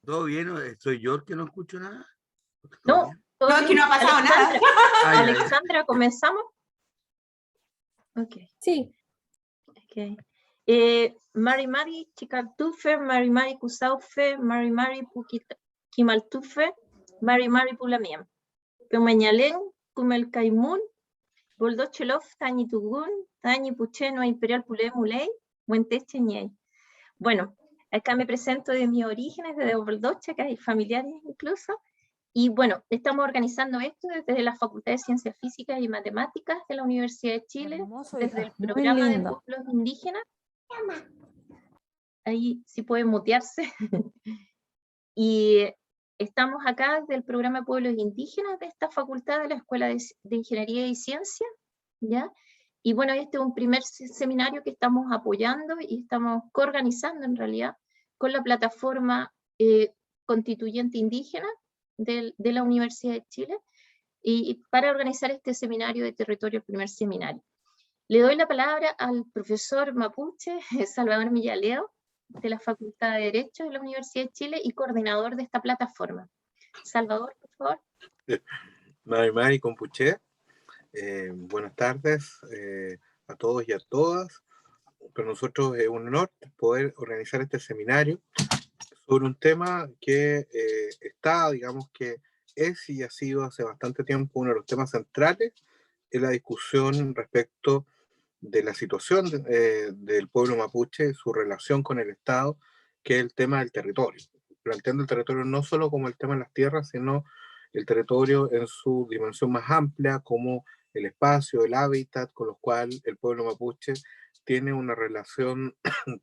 ¿Todo bien? ¿Soy yo el que no escucho nada? No, no, es que no ha pasado nada. Alexandra, ¿comenzamos? Ok. Sí. Okay. Mari Mari Chikaltufe, Mari Mari Kusaufe, Mari Mari Kimaltufe, Mari Mari Pulamiem. Kumañalén, Kumel Kaimun, Boldochelov, Tañi Tugun, Tañi Pucheno, Imperial Pule Muley, Muenteche Ñey. Bueno, acá me presento de mis orígenes, desde Boldoche, que hay familiares incluso. Y bueno, estamos organizando esto desde la Facultad de Ciencias Físicas y Matemáticas de la Universidad de Chile, Hermoso, desde el muy programa de lindo. pueblos indígenas. Ahí sí pueden mutearse. Y estamos acá desde el programa de pueblos indígenas de esta facultad de la Escuela de Ingeniería y Ciencia, ¿ya? Y bueno, este es un primer seminario que estamos apoyando y estamos coorganizando en realidad con la plataforma constituyente indígena de la Universidad de Chile, y para organizar este seminario de territorio, el primer seminario. Le doy la palabra al profesor mapuche, Salvador Millaleo, de la Facultad de Derecho de la Universidad de Chile y coordinador de esta plataforma. Salvador, por favor. Mari Mari Compuché, buenas tardes a todos y a todas. Para nosotros es un honor poder organizar este seminario sobre un tema que está, digamos que es y ha sido hace bastante tiempo uno de los temas centrales en la discusión respecto de la situación del pueblo mapuche, su relación con el Estado, que es el tema del territorio. Planteando el territorio no solo como el tema de las tierras, sino el territorio en su dimensión más amplia, como el espacio, el hábitat con los cuales el pueblo mapuche tiene una relación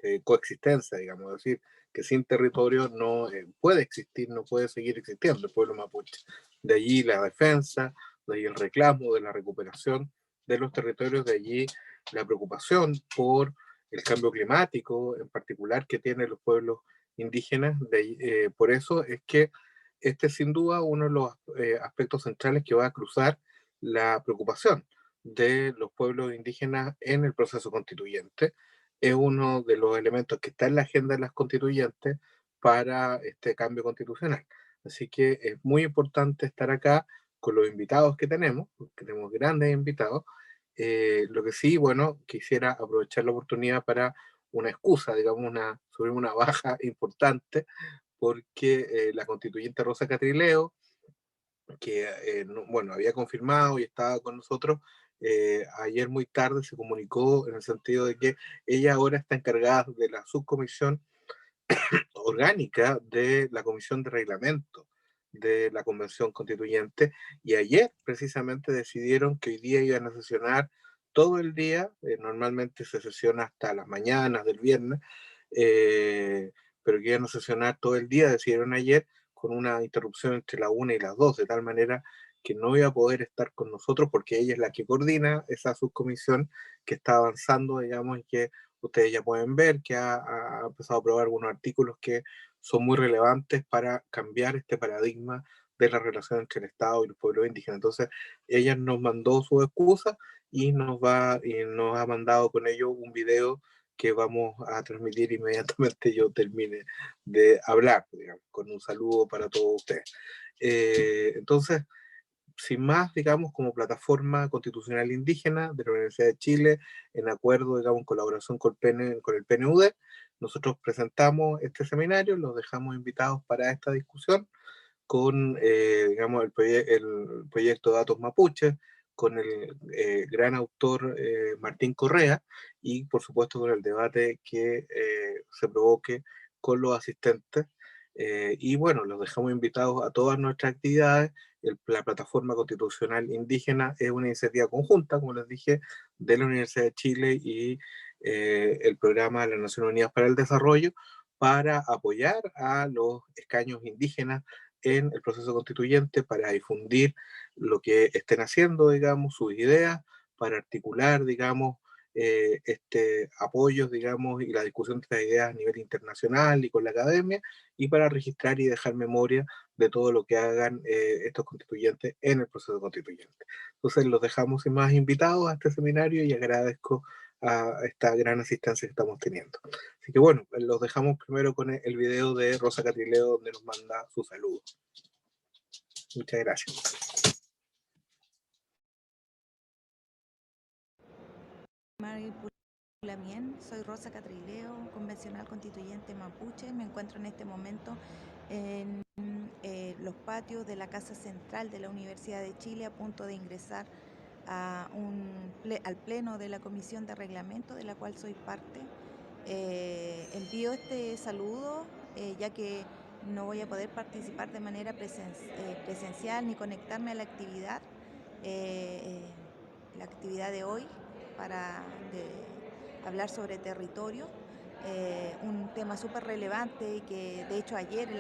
de coexistencia, digamos, es decir, que sin territorio no puede existir, no puede seguir existiendo el pueblo mapuche. De allí la defensa, de allí el reclamo de la recuperación de los territorios, de allí la preocupación por el cambio climático, en particular, que tienen los pueblos indígenas. Por eso es que este es sin duda uno de los aspectos centrales que va a cruzar la preocupación de los pueblos indígenas en el proceso constituyente. Es uno de los elementos que está en la agenda de las constituyentes para este cambio constitucional. Así que es muy importante estar acá con los invitados que tenemos grandes invitados. Lo que sí, bueno, quisiera aprovechar la oportunidad para una excusa, digamos, sobre una baja importante, porque la constituyente Rosa Catrileo, que bueno, había confirmado y estaba con nosotros, ayer muy tarde se comunicó en el sentido de que ella ahora está encargada de la subcomisión orgánica de la Comisión de Reglamento de la Convención Constituyente, y ayer precisamente decidieron que hoy día iban a sesionar todo el día. Normalmente se sesiona hasta las mañanas del viernes, pero que iban a sesionar todo el día, decidieron ayer, con una interrupción entre la 1 y las 2, de tal manera que no iba a poder estar con nosotros porque ella es la que coordina esa subcomisión que está avanzando, digamos, y que ustedes ya pueden ver que ha empezado a aprobar algunos artículos que son muy relevantes para cambiar este paradigma de la relación entre el Estado y los pueblos indígenas. Entonces, ella nos mandó su excusa y nos ha mandado con ello un video que vamos a transmitir inmediatamente yo termine de hablar, digamos, con un saludo para todos ustedes. Entonces, sin más, digamos, como plataforma constitucional indígena de la Universidad de Chile, en acuerdo, digamos, en colaboración con el PNUD, nosotros presentamos este seminario, los dejamos invitados para esta discusión con, digamos, el proyecto Datos Mapuche, con el gran autor Martín Correa, y por supuesto con el debate que se provoque con los asistentes. Y bueno, los dejamos invitados a todas nuestras actividades. La plataforma constitucional indígena es una iniciativa conjunta, como les dije, de la Universidad de Chile y el programa de las Naciones Unidas para el Desarrollo, para apoyar a los escaños indígenas en el proceso constituyente, para difundir lo que estén haciendo, digamos, sus ideas, para articular, digamos, apoyos, digamos, y la discusión de estas ideas a nivel internacional y con la academia, y para registrar y dejar memoria de todo lo que hagan estos constituyentes en el proceso constituyente. Entonces los dejamos sin más invitados a este seminario y agradezco a esta gran asistencia que estamos teniendo. Así que bueno, los dejamos primero con el video de Rosa Catrileo, donde nos manda su saludo. Muchas gracias. Soy Rosa Catrileo, convencional constituyente mapuche. Me encuentro en este momento en los patios de la Casa Central de la Universidad de Chile, a punto de ingresar al pleno de la Comisión de Reglamento, de la cual soy parte. Envío este saludo ya que no voy a poder participar de manera presencial ni conectarme a la actividad de hoy para hablar sobre territorio, un tema súper relevante y que de hecho ayer en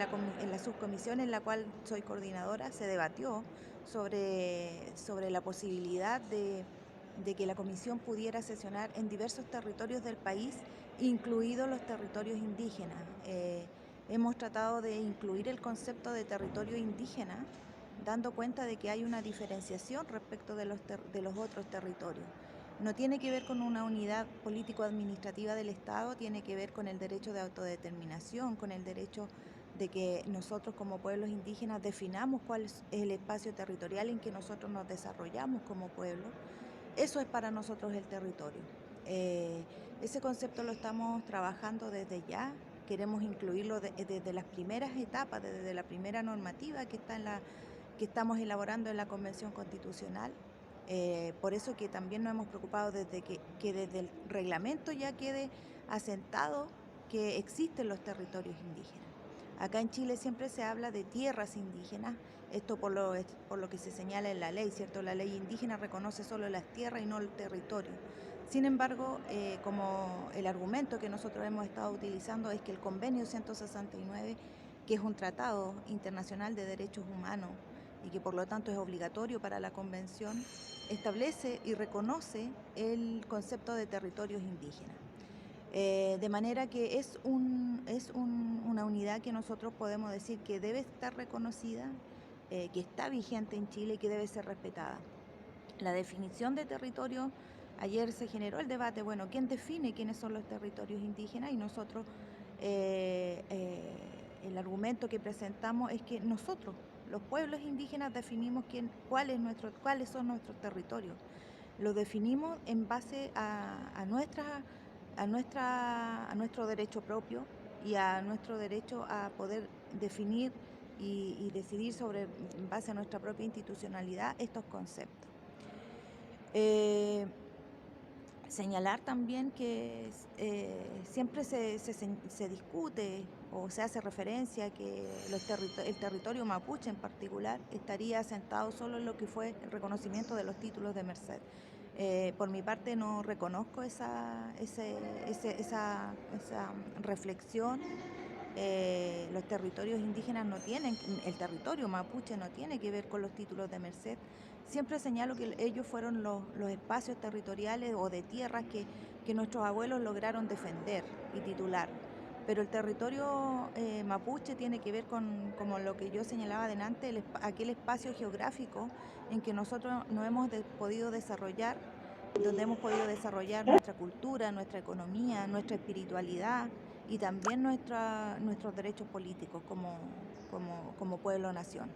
la subcomisión en la cual soy coordinadora se debatió sobre la posibilidad de que la comisión pudiera sesionar en diversos territorios del país, incluidos los territorios indígenas. Hemos tratado de incluir el concepto de territorio indígena, dando cuenta de que hay una diferenciación respecto de los otros territorios. No tiene que ver con una unidad político-administrativa del Estado, tiene que ver con el derecho de autodeterminación, con el derecho de que nosotros como pueblos indígenas definamos cuál es el espacio territorial en que nosotros nos desarrollamos como pueblo. Eso es para nosotros el territorio. Ese concepto lo estamos trabajando desde ya, queremos incluirlo desde las primeras etapas, desde la primera normativa que estamos elaborando en la Convención Constitucional. Por eso que también nos hemos preocupado desde que desde el reglamento ya quede asentado que existen los territorios indígenas. Acá en Chile siempre se habla de tierras indígenas, esto por lo que se señala en la ley, ¿cierto? La ley indígena reconoce solo las tierras y no el territorio. Sin embargo, como el argumento que nosotros hemos estado utilizando es que el Convenio 169, que es un tratado internacional de derechos humanos y que por lo tanto es obligatorio para la Convención, establece y reconoce el concepto de territorios indígenas. De manera que es una unidad que nosotros podemos decir que debe estar reconocida, que está vigente en Chile y que debe ser respetada. La definición de territorio, ayer se generó el debate, bueno, ¿quién define quiénes son los territorios indígenas? Y nosotros, el argumento que presentamos es que nosotros, los pueblos indígenas, definimos cuáles son nuestros territorios. Lo definimos en base a nuestro derecho propio y a nuestro derecho a poder definir y decidir en base a nuestra propia institucionalidad estos conceptos. Señalar también que siempre se discute o se hace referencia que el territorio mapuche en particular estaría asentado solo en lo que fue el reconocimiento de los títulos de merced. Por mi parte no reconozco esa reflexión. Los territorios indígenas el territorio mapuche no tiene que ver con los títulos de merced. Siempre señalo que ellos fueron los espacios territoriales o de tierras que nuestros abuelos lograron defender y titular. Pero el territorio mapuche tiene que ver con, como lo que yo señalaba adelante, aquel espacio geográfico en que nosotros nos hemos podido desarrollar, donde hemos podido desarrollar nuestra cultura, nuestra economía, nuestra espiritualidad y también nuestros derechos políticos como pueblo-nación.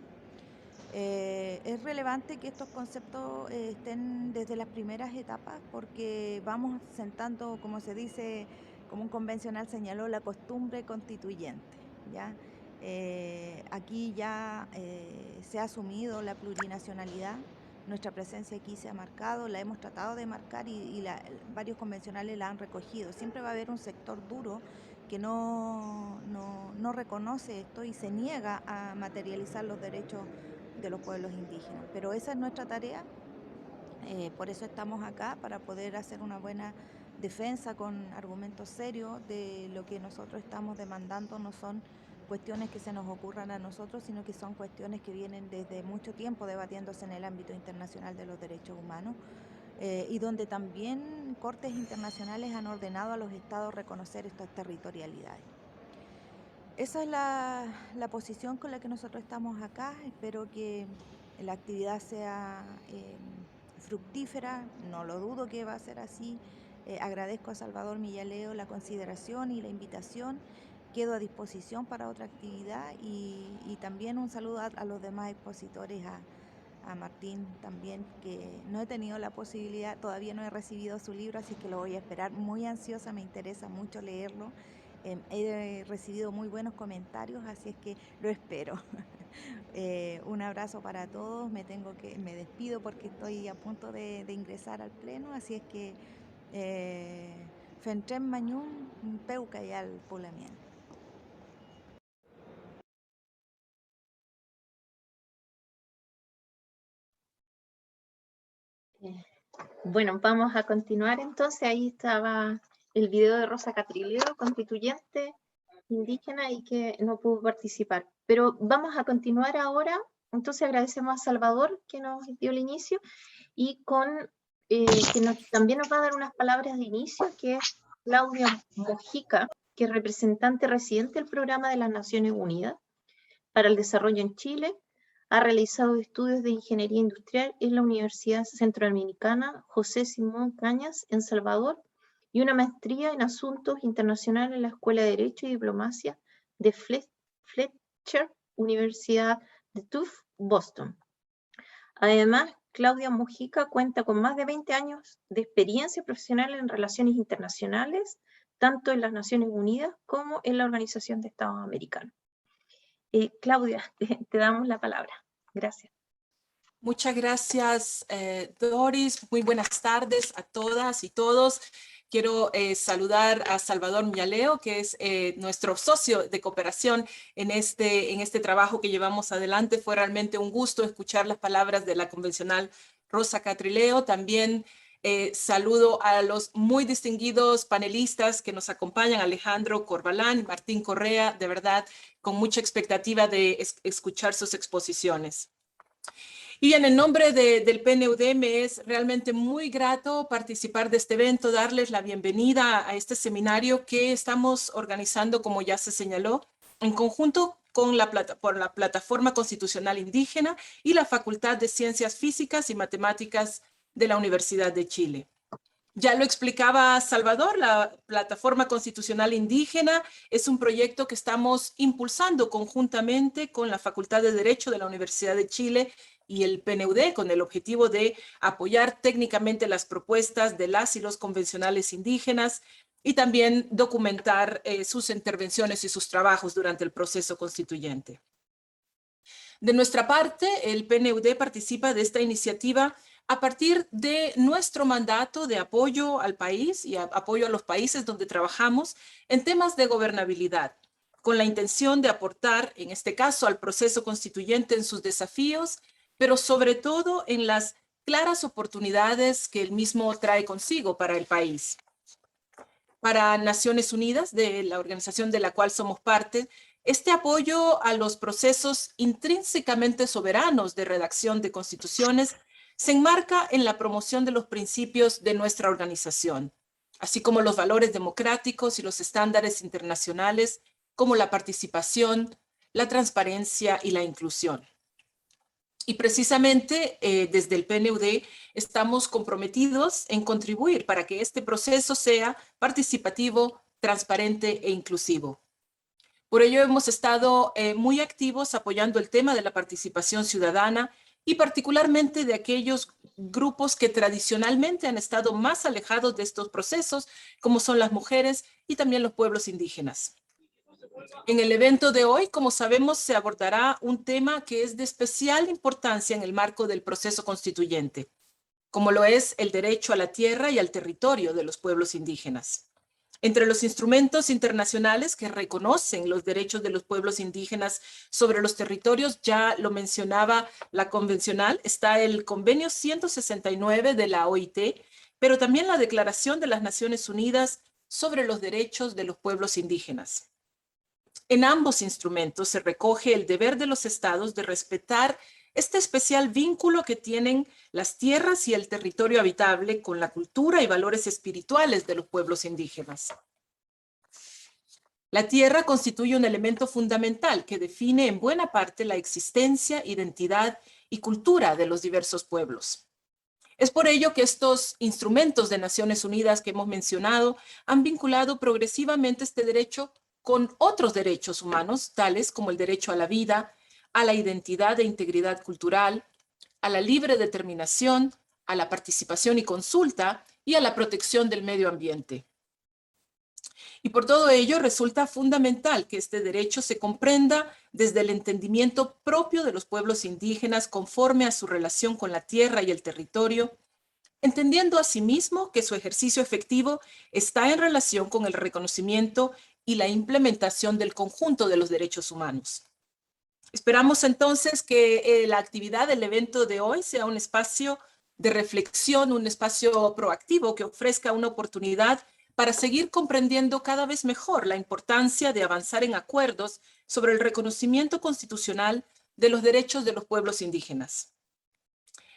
Es relevante que estos conceptos estén desde las primeras etapas porque vamos sentando, como se dice, como un convencional señaló, la costumbre constituyente, ¿ya? Aquí ya se ha asumido la plurinacionalidad, nuestra presencia aquí se ha marcado, la hemos tratado de marcar y varios convencionales la han recogido. Siempre va a haber un sector duro que no reconoce esto y se niega a materializar los derechos de los pueblos indígenas. Pero esa es nuestra tarea, por eso estamos acá, para poder hacer una buena defensa con argumentos serios de lo que nosotros estamos demandando. No son cuestiones que se nos ocurran a nosotros, sino que son cuestiones que vienen desde mucho tiempo debatiéndose en el ámbito internacional de los derechos humanos, y donde también cortes internacionales han ordenado a los estados reconocer estas territorialidades. Esa es la posición con la que nosotros estamos acá. Espero que la actividad sea fructífera, no lo dudo que va a ser así. Agradezco a Salvador Millaleo la consideración y la invitación. Quedo a disposición para otra actividad y también un saludo a los demás expositores, a Martín también, que no he tenido la posibilidad, todavía no he recibido su libro, así que lo voy a esperar muy ansiosa, me interesa mucho leerlo. He recibido muy buenos comentarios, así es que lo espero. Un abrazo para todos, me despido porque estoy a punto de ingresar al pleno, así es que Fentrem Mañún, Peuca y al Pulamien. Bueno, vamos a continuar entonces. Ahí estaba el video de Rosa Catrileo, constituyente indígena y que no pudo participar. Pero vamos a continuar ahora. Entonces agradecemos a Salvador que nos dio el inicio y con también nos va a dar unas palabras de inicio, que es Claudia Mojica, que es representante residente del Programa de las Naciones Unidas para el Desarrollo en Chile. Ha realizado estudios de ingeniería industrial en la Universidad Centroamericana José Simón Cañas en Salvador y una maestría en asuntos internacionales en la Escuela de Derecho y Diplomacia de Fletcher, Universidad de Tufts, Boston. Además, Claudia Mojica cuenta con más de 20 años de experiencia profesional en relaciones internacionales, tanto en las Naciones Unidas como en la Organización de Estados Americanos. Claudia, te damos la palabra. Gracias. Muchas gracias, Doris. Muy buenas tardes a todas y todos. Quiero saludar a Salvador Millaleo, que es nuestro socio de cooperación en este trabajo que llevamos adelante. Fue realmente un gusto escuchar las palabras de la convencional Rosa Catrileo. También saludo a los muy distinguidos panelistas que nos acompañan, Alejandro Corbalán y Martín Correa, de verdad, con mucha expectativa de escuchar sus exposiciones. Y en el nombre del PNUD me es realmente muy grato participar de este evento, darles la bienvenida a este seminario que estamos organizando, como ya se señaló, en conjunto con la Plataforma Constitucional Indígena y la Facultad de Ciencias Físicas y Matemáticas de la Universidad de Chile. Ya lo explicaba Salvador, la Plataforma Constitucional Indígena es un proyecto que estamos impulsando conjuntamente con la Facultad de Derecho de la Universidad de Chile y el PNUD, con el objetivo de apoyar técnicamente las propuestas de las y los convencionales indígenas y también documentar sus intervenciones y sus trabajos durante el proceso constituyente. De nuestra parte, el PNUD participa de esta iniciativa a partir de nuestro mandato de apoyo al país y apoyo a los países donde trabajamos en temas de gobernabilidad, con la intención de aportar, en este caso, al proceso constituyente en sus desafíos, pero sobre todo en las claras oportunidades que el mismo trae consigo para el país. Para Naciones Unidas, de la organización de la cual somos parte, este apoyo a los procesos intrínsecamente soberanos de redacción de constituciones se enmarca en la promoción de los principios de nuestra organización, así como los valores democráticos y los estándares internacionales, como la participación, la transparencia y la inclusión. Y precisamente desde el PNUD estamos comprometidos en contribuir para que este proceso sea participativo, transparente e inclusivo. Por ello hemos estado muy activos apoyando el tema de la participación ciudadana y particularmente de aquellos grupos que tradicionalmente han estado más alejados de estos procesos, como son las mujeres y también los pueblos indígenas. En el evento de hoy, como sabemos, se abordará un tema que es de especial importancia en el marco del proceso constituyente, como lo es el derecho a la tierra y al territorio de los pueblos indígenas. Entre los instrumentos internacionales que reconocen los derechos de los pueblos indígenas sobre los territorios, ya lo mencionaba la convencional, está el Convenio 169 de la OIT, pero también la Declaración de las Naciones Unidas sobre los Derechos de los Pueblos Indígenas. En ambos instrumentos se recoge el deber de los estados de respetar este especial vínculo que tienen las tierras y el territorio habitable con la cultura y valores espirituales de los pueblos indígenas. La tierra constituye un elemento fundamental que define en buena parte la existencia, identidad y cultura de los diversos pueblos. Es por ello que estos instrumentos de Naciones Unidas que hemos mencionado han vinculado progresivamente este derecho con otros derechos humanos, tales como el derecho a la vida, a la identidad e integridad cultural, a la libre determinación, a la participación y consulta y a la protección del medio ambiente. Y por todo ello resulta fundamental que este derecho se comprenda desde el entendimiento propio de los pueblos indígenas conforme a su relación con la tierra y el territorio, entendiendo asimismo que su ejercicio efectivo está en relación con el reconocimiento y la implementación del conjunto de los derechos humanos. Esperamos entonces que la actividad del evento de hoy sea un espacio de reflexión, un espacio proactivo que ofrezca una oportunidad para seguir comprendiendo cada vez mejor la importancia de avanzar en acuerdos sobre el reconocimiento constitucional de los derechos de los pueblos indígenas.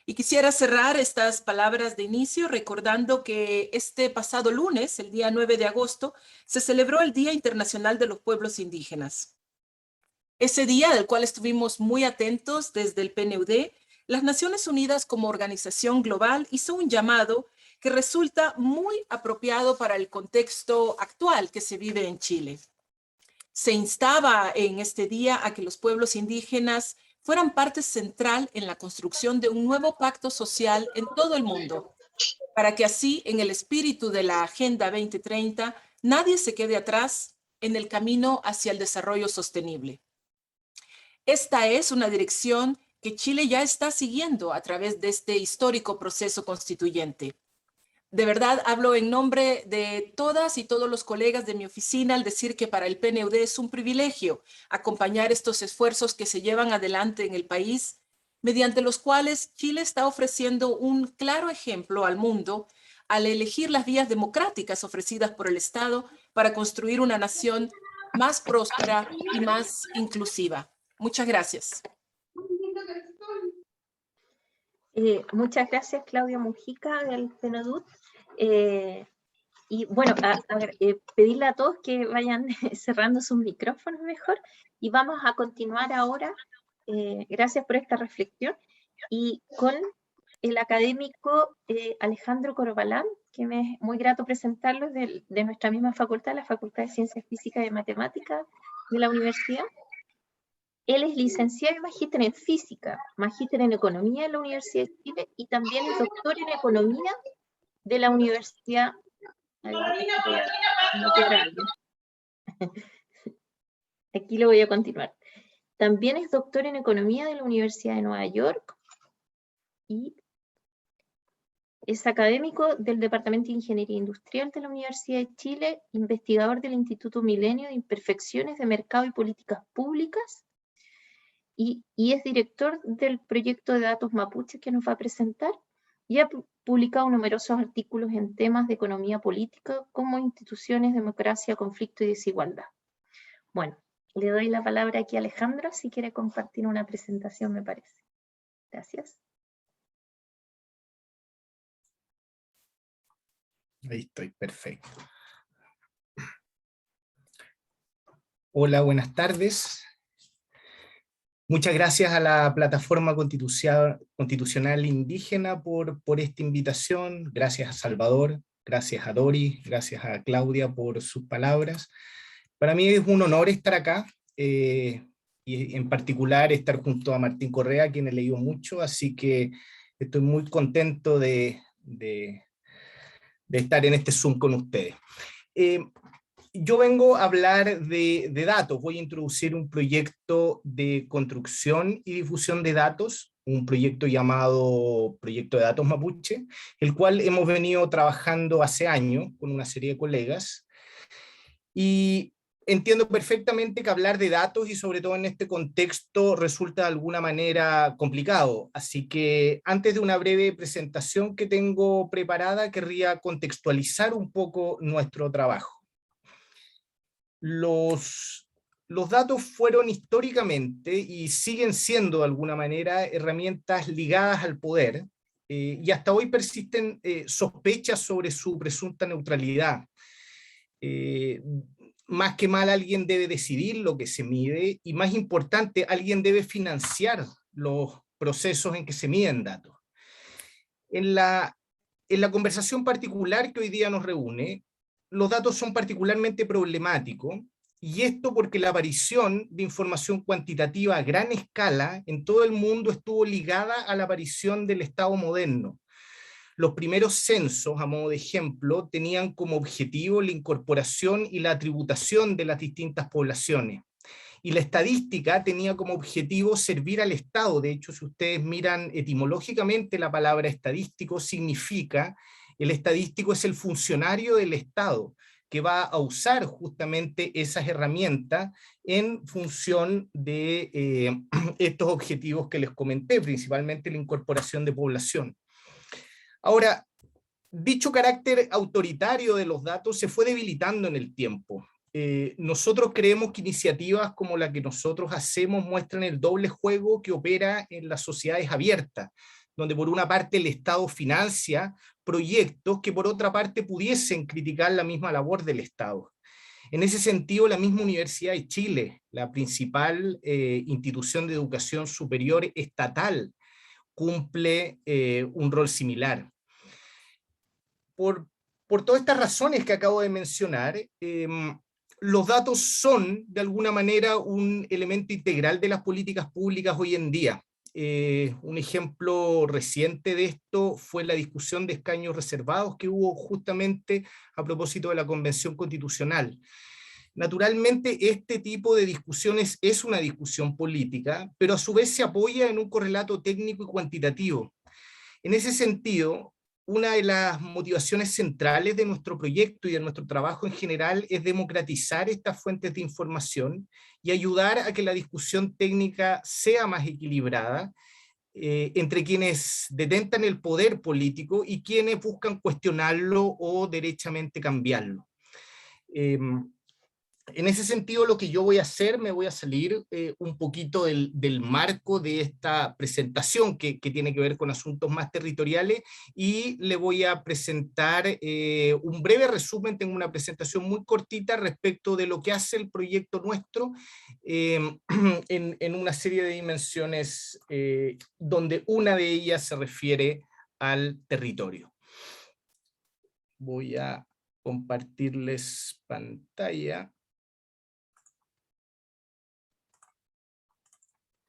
Y quisiera cerrar estas palabras de inicio recordando que este pasado lunes, el día 9 de agosto, se celebró el Día Internacional de los Pueblos Indígenas. Ese día, del cual estuvimos muy atentos desde el PNUD, las Naciones Unidas como organización global hizo un llamado que resulta muy apropiado para el contexto actual que se vive en Chile. Se instaba en este día a que los pueblos indígenas fueran parte central en la construcción de un nuevo pacto social en todo el mundo, para que así, en el espíritu de la Agenda 2030, nadie se quede atrás en el camino hacia el desarrollo sostenible. Esta es una dirección que Chile ya está siguiendo a través de este histórico proceso constituyente. De verdad, hablo en nombre de todas y todos los colegas de mi oficina al decir que para el PNUD es un privilegio acompañar estos esfuerzos que se llevan adelante en el país, mediante los cuales Chile está ofreciendo un claro ejemplo al mundo al elegir las vías democráticas ofrecidas por el Estado para construir una nación más próspera y más inclusiva. Muchas gracias. Muchas gracias, Claudia Mujica, del PNUD. Y bueno, pedirle a todos que vayan cerrando sus micrófonos mejor. Y vamos a continuar ahora, gracias por esta reflexión, y con el académico Alejandro Corbalán, que me es muy grato presentarlo, de nuestra misma facultad, la Facultad de Ciencias Físicas y Matemáticas de la universidad. Él es licenciado y magíster en física, magíster en economía de la Universidad de Chile y también es doctor en economía de la Universidad. Aquí lo voy a continuar. También es doctor en economía de la Universidad de Nueva York y es académico del Departamento de Ingeniería Industrial de la Universidad de Chile, investigador del Instituto Milenio de Imperfecciones de Mercado y Políticas Públicas, y es director del proyecto de datos mapuche que nos va a presentar, y ha publicado numerosos artículos en temas de economía política como instituciones, democracia, conflicto y desigualdad. Bueno, le doy la palabra aquí a Alejandro si quiere compartir una presentación, me parece. Gracias. Ahí estoy, perfecto. Hola, buenas tardes. Muchas gracias a la Plataforma Constitucional Indígena por esta invitación. Gracias a Salvador, gracias a Dori, gracias a Claudia por sus palabras. Para mí es un honor estar acá, y en particular estar junto a Martín Correa, a quien he leído mucho, así que estoy muy contento de estar en este Zoom con ustedes. Yo vengo a hablar de datos, voy a introducir un proyecto de construcción y difusión de datos, un proyecto llamado Proyecto de Datos Mapuche, el cual hemos venido trabajando hace años con una serie de colegas, y entiendo perfectamente que hablar de datos y sobre todo en este contexto resulta de alguna manera complicado, así que antes de una breve presentación que tengo preparada, querría contextualizar un poco nuestro trabajo. Los datos fueron históricamente y siguen siendo de alguna manera herramientas ligadas al poder, y hasta hoy persisten sospechas sobre su presunta neutralidad. Más que mal, alguien debe decidir lo que se mide y, más importante, alguien debe financiar los procesos en que se miden datos. En la conversación particular que hoy día nos reúne, los datos son particularmente problemáticos, y esto porque la aparición de información cuantitativa a gran escala en todo el mundo estuvo ligada a la aparición del Estado moderno. Los primeros censos, a modo de ejemplo, tenían como objetivo la incorporación y la tributación de las distintas poblaciones. Y la estadística tenía como objetivo servir al Estado. De hecho, si ustedes miran etimológicamente la palabra estadístico, significa, el estadístico es el funcionario del Estado, que va a usar justamente esas herramientas en función de estos objetivos que les comenté, principalmente la incorporación de población. Ahora, dicho carácter autoritario de los datos se fue debilitando en el tiempo. Nosotros creemos que iniciativas como la que nosotros hacemos muestran el doble juego que opera en las sociedades abiertas, donde por una parte el Estado financia proyectos que por otra parte pudiesen criticar la misma labor del Estado. En ese sentido, la misma Universidad de Chile, la principal institución de educación superior estatal, cumple un rol similar. Por todas estas razones que acabo de mencionar, los datos son, de alguna manera, un elemento integral de las políticas públicas hoy en día. Un ejemplo reciente de esto fue la discusión de escaños reservados que hubo justamente a propósito de la Convención Constitucional. Naturalmente, este tipo de discusiones es una discusión política, pero a su vez se apoya en un correlato técnico y cuantitativo. En ese sentido, una de las motivaciones centrales de nuestro proyecto y de nuestro trabajo en general es democratizar estas fuentes de información y ayudar a que la discusión técnica sea más equilibrada entre quienes detentan el poder político y quienes buscan cuestionarlo o derechamente cambiarlo. En ese sentido, lo que yo voy a hacer, me voy a salir un poquito del marco de esta presentación que tiene que ver con asuntos más territoriales, y le voy a presentar un breve resumen. Tengo una presentación muy cortita respecto de lo que hace el proyecto nuestro en una serie de dimensiones donde una de ellas se refiere al territorio. Voy a compartirles pantalla.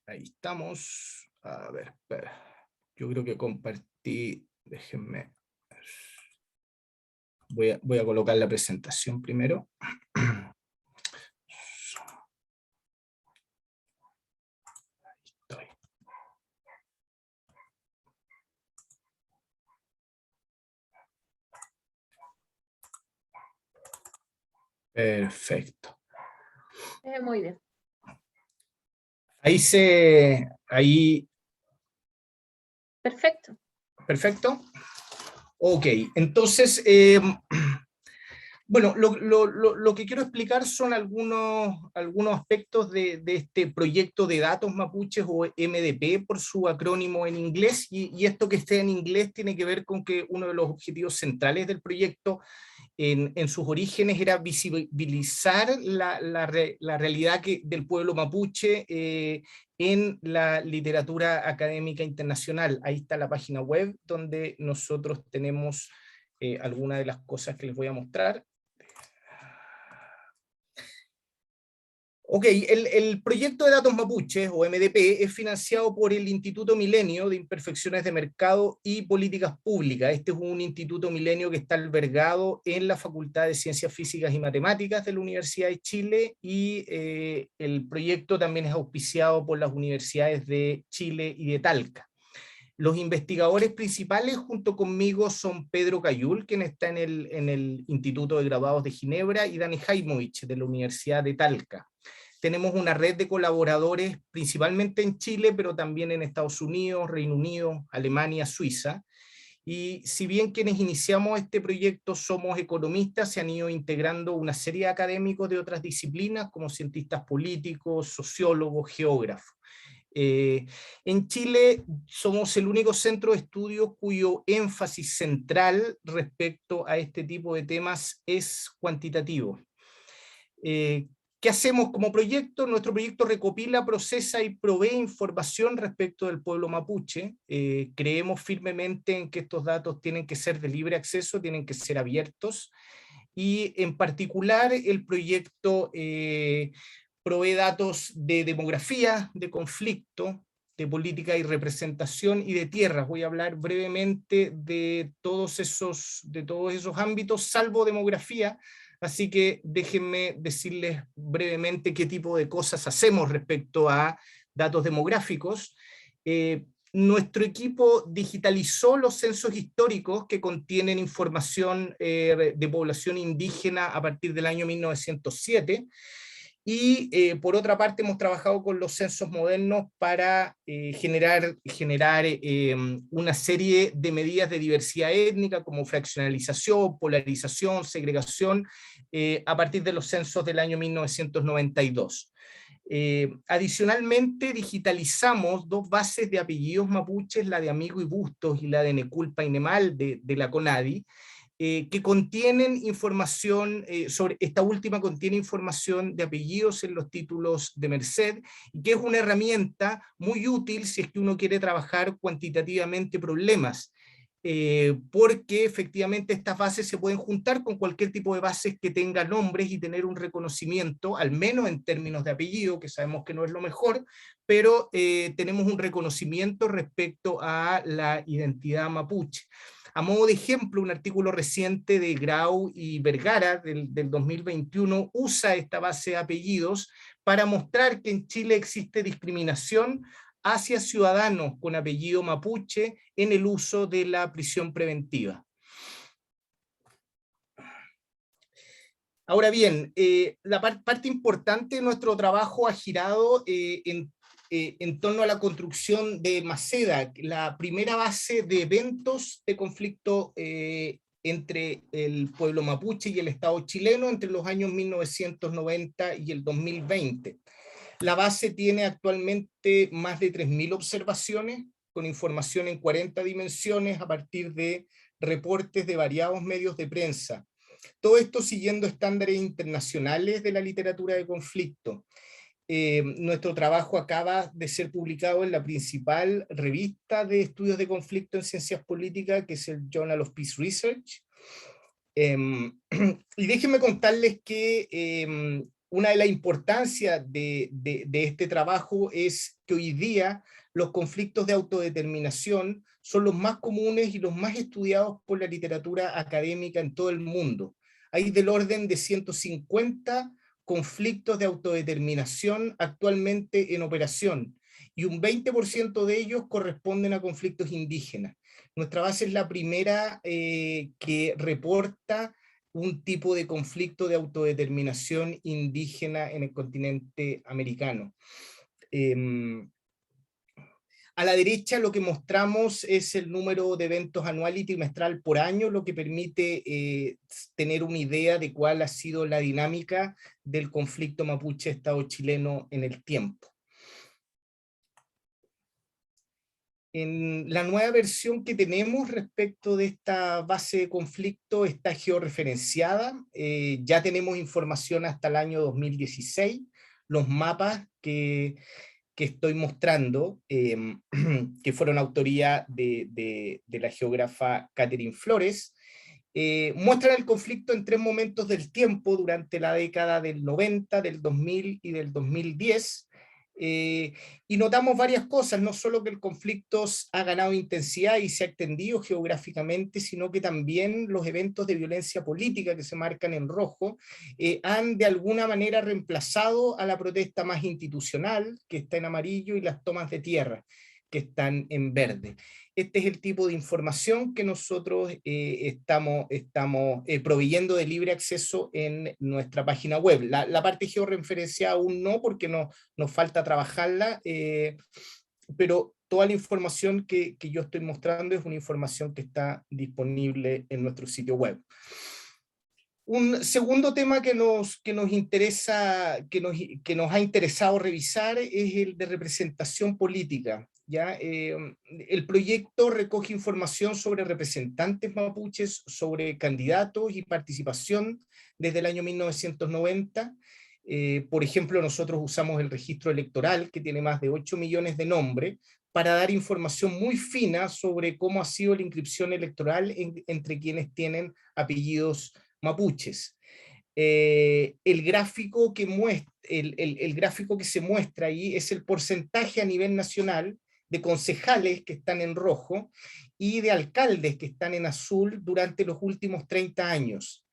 Ahí estamos. A ver, espera. Yo creo que compartí. Déjenme. Voy a colocar la presentación primero. Ahí estoy. Perfecto. Muy bien. Ahí. Perfecto. Perfecto. Ok, entonces, bueno, lo que quiero explicar son algunos aspectos de este proyecto de datos mapuches, o MDP por su acrónimo en inglés, y esto que esté en inglés tiene que ver con que uno de los objetivos centrales del proyecto en sus orígenes era visibilizar la realidad del pueblo mapuche en la literatura académica internacional. Ahí está la página web donde nosotros tenemos algunas de las cosas que les voy a mostrar. Ok, el proyecto de datos mapuches, o MDP, es financiado por el Instituto Milenio de Imperfecciones de Mercado y Políticas Públicas. Este es un Instituto Milenio que está albergado en la Facultad de Ciencias Físicas y Matemáticas de la Universidad de Chile, y el proyecto también es auspiciado por las universidades de Chile y de Talca. Los investigadores principales junto conmigo son Pedro Cayul, quien está en el Instituto de Graduados de Ginebra, y Dani Jaimovich, de la Universidad de Talca. Tenemos una red de colaboradores principalmente en Chile, pero también en Estados Unidos, Reino Unido, Alemania, Suiza. Y si bien quienes iniciamos este proyecto somos economistas, se han ido integrando una serie de académicos de otras disciplinas, como cientistas políticos, sociólogos, geógrafos. En Chile somos el único centro de estudio cuyo énfasis central respecto a este tipo de temas es cuantitativo. ¿Qué hacemos como proyecto? Nuestro proyecto recopila, procesa y provee información respecto del pueblo mapuche. Creemos firmemente en que estos datos tienen que ser de libre acceso, tienen que ser abiertos, y en particular el proyecto provee datos de demografía, de conflicto, de política y representación y de tierras. Voy a hablar brevemente de todos esos ámbitos, salvo demografía. Así que déjenme decirles brevemente qué tipo de cosas hacemos respecto a datos demográficos. Nuestro equipo digitalizó los censos históricos que contienen información de población indígena a partir del año 1907. Y por otra parte hemos trabajado con los censos modernos para generar una serie de medidas de diversidad étnica como fraccionalización, polarización, segregación, a partir de los censos del año 1992. Adicionalmente digitalizamos 2 bases de apellidos mapuches, la de Amigo y Bustos y la de Neculpa y Nemal de la CONADI, que contienen información, esta última contiene información de apellidos en los títulos de Merced, y que es una herramienta muy útil si es que uno quiere trabajar cuantitativamente problemas, porque efectivamente estas bases se pueden juntar con cualquier tipo de bases que tenga nombres y tener un reconocimiento, al menos en términos de apellido, que sabemos que no es lo mejor, pero tenemos un reconocimiento respecto a la identidad mapuche. A modo de ejemplo, un artículo reciente de Grau y Vergara del 2021 usa esta base de apellidos para mostrar que en Chile existe discriminación hacia ciudadanos con apellido mapuche en el uso de la prisión preventiva. Ahora bien, la parte importante de nuestro trabajo ha girado en torno a la construcción de Maceda, la primera base de eventos de conflicto entre el pueblo mapuche y el Estado chileno entre los años 1990 y el 2020. La base tiene actualmente más de 3.000 observaciones, con información en 40 dimensiones a partir de reportes de variados medios de prensa. Todo esto siguiendo estándares internacionales de la literatura de conflicto. Nuestro trabajo acaba de ser publicado en la principal revista de estudios de conflicto en ciencias políticas, que es el Journal of Peace Research. Y déjenme contarles que una de las importancias de este trabajo es que hoy día los conflictos de autodeterminación son los más comunes y los más estudiados por la literatura académica en todo el mundo. Hay del orden de 150 conflictos de autodeterminación actualmente en operación, y un 20% de ellos corresponden a conflictos indígenas. Nuestra base es la primera que reporta un tipo de conflicto de autodeterminación indígena en el continente americano. A la derecha lo que mostramos es el número de eventos anual y trimestral por año, lo que permite tener una idea de cuál ha sido la dinámica del conflicto mapuche-Estado chileno en el tiempo. En la nueva versión que tenemos respecto de esta base de conflicto está georreferenciada, ya tenemos información hasta el año 2016, los mapas que estoy mostrando, que fueron autoría de la geógrafa Catherine Flores, muestran el conflicto en 3 momentos del tiempo durante la década del 90, del 2000 y del 2010, y notamos varias cosas, no solo que el conflicto ha ganado intensidad y se ha extendido geográficamente, sino que también los eventos de violencia política que se marcan en rojo han de alguna manera reemplazado a la protesta más institucional, que está en amarillo, y las tomas de tierra, que están en verde. Este es el tipo de información que nosotros estamos proveyendo de libre acceso en nuestra página web. La parte georreferenciada aún no, porque nos falta trabajarla, pero toda la información que yo estoy mostrando es una información que está disponible en nuestro sitio web. Un segundo tema que nos interesa, que nos ha interesado revisar es el de representación política. ¿Ya? El proyecto recoge información sobre representantes mapuches, sobre candidatos y participación desde el año 1990. Por ejemplo, nosotros usamos el registro electoral, que tiene más de 8 millones de nombres, para dar información muy fina sobre cómo ha sido la inscripción electoral entre quienes tienen apellidos mapuches. El gráfico que el gráfico que se muestra ahí es el porcentaje a nivel nacional de concejales que están en rojo y de alcaldes que están en azul durante los últimos 30 años.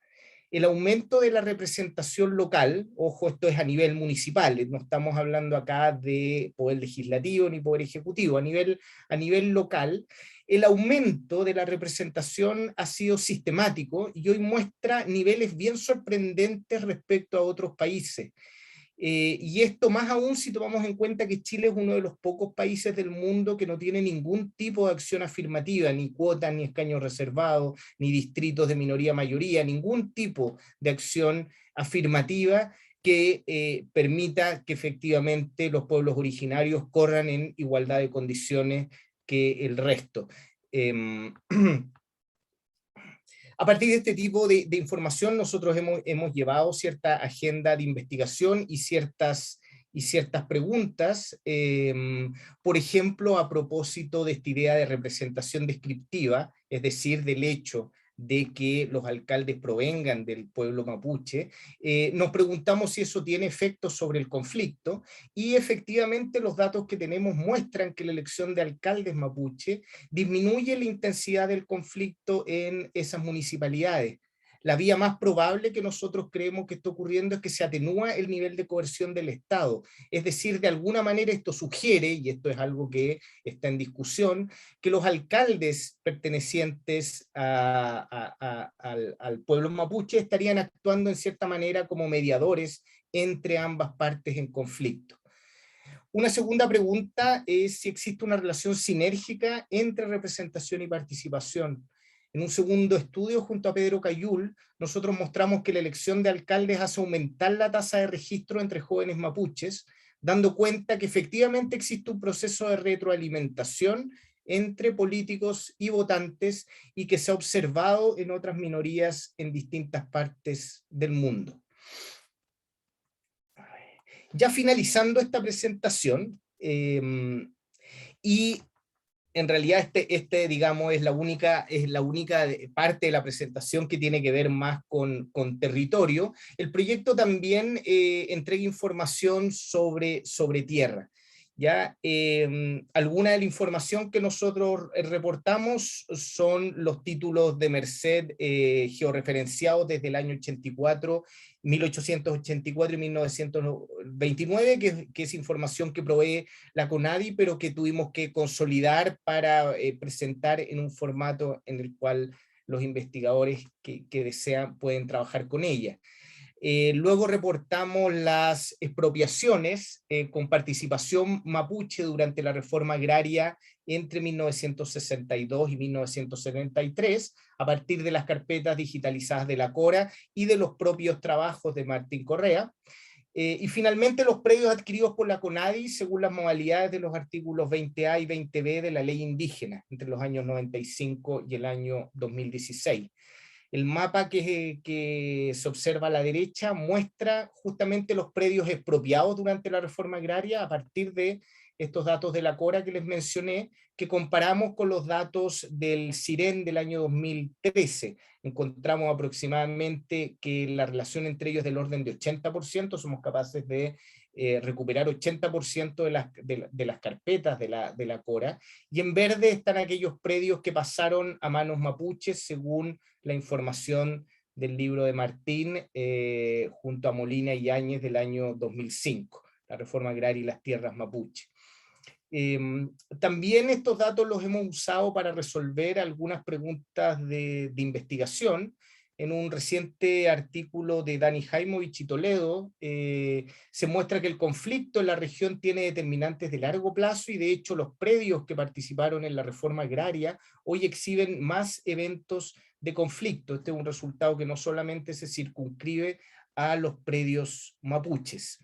El aumento de la representación local, ojo, esto es a nivel municipal, no estamos hablando acá de poder legislativo ni poder ejecutivo, a nivel local, el aumento de la representación ha sido sistemático y hoy muestra niveles bien sorprendentes respecto a otros países. Y esto más aún si tomamos en cuenta que Chile es uno de los pocos países del mundo que no tiene ningún tipo de acción afirmativa, ni cuotas, ni escaños reservados, ni distritos de minoría-mayoría, ningún tipo de acción afirmativa que permita que efectivamente los pueblos originarios corran en igualdad de condiciones que el resto. A partir de este tipo de información, nosotros hemos llevado cierta agenda de investigación y ciertas preguntas, por ejemplo, a propósito de esta idea de representación descriptiva, es decir, del hecho de que los alcaldes provengan del pueblo mapuche, nos preguntamos si eso tiene efectos sobre el conflicto, y efectivamente los datos que tenemos muestran que la elección de alcaldes mapuche disminuye la intensidad del conflicto en esas municipalidades. La vía más probable que nosotros creemos que está ocurriendo es que se atenúa el nivel de coerción del Estado. Es decir, de alguna manera esto sugiere, y esto es algo que está en discusión, que los alcaldes pertenecientes al pueblo mapuche estarían actuando en cierta manera como mediadores entre ambas partes en conflicto. Una segunda pregunta es si existe una relación sinérgica entre representación y participación. En un segundo estudio, junto a Pedro Cayul, nosotros mostramos que la elección de alcaldes hace aumentar la tasa de registro entre jóvenes mapuches, dando cuenta que efectivamente existe un proceso de retroalimentación entre políticos y votantes y que se ha observado en otras minorías en distintas partes del mundo. Ya finalizando esta presentación, y en realidad digamos, es la única parte de la presentación que tiene que ver más con territorio. El proyecto también entrega información sobre tierra. ¿Ya? Alguna de la información que nosotros reportamos son los títulos de Merced georreferenciados desde el año 1884 y 1929, que es información que provee la CONADI, pero que tuvimos que consolidar para presentar en un formato en el cual los investigadores que desean pueden trabajar con ella. Luego reportamos las expropiaciones con participación mapuche durante la reforma agraria entre 1962 y 1973, a partir de las carpetas digitalizadas de la Cora y de los propios trabajos de Martín Correa. Y finalmente los predios adquiridos por la CONADI según las modalidades de los artículos 20A y 20B de la ley indígena, entre los años 95 y el año 2016. El mapa que se observa a la derecha muestra justamente los predios expropiados durante la reforma agraria a partir de estos datos de la Cora que les mencioné, que comparamos con los datos del CIREN del año 2013. Encontramos aproximadamente que la relación entre ellos es del orden de 80%, somos capaces de recuperar 80% de las carpetas de la Cora, y en verde están aquellos predios que pasaron a manos mapuches según la información del libro de Martín junto a Molina y Áñez del año 2005, la reforma agraria y las tierras mapuche. También estos datos los hemos usado para resolver algunas preguntas de investigación. En un reciente artículo de Dani Jaimovich y Toledo, se muestra que el conflicto en la región tiene determinantes de largo plazo y de hecho los predios que participaron en la reforma agraria hoy exhiben más eventos de conflicto. Este es un resultado que no solamente se circunscribe a los predios mapuches.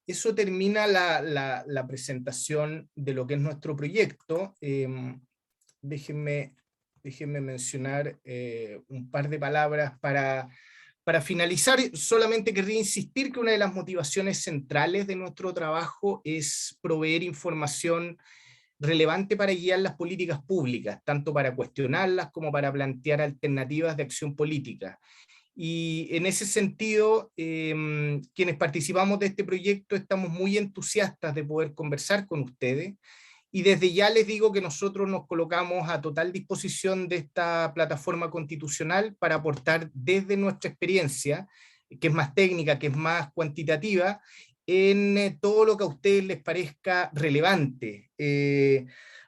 Eso termina la presentación de lo que es nuestro proyecto. Déjenme mencionar un par de palabras para Para finalizar, solamente querría insistir que una de las motivaciones centrales de nuestro trabajo es proveer información relevante para guiar las políticas públicas, tanto para cuestionarlas como para plantear alternativas de acción política. Y en ese sentido, quienes participamos de este proyecto estamos muy entusiastas de poder conversar con ustedes, y desde ya les digo que nosotros nos colocamos a total disposición de esta plataforma constitucional para aportar desde nuestra experiencia, que es más técnica, que es más cuantitativa, en todo lo que a ustedes les parezca relevante.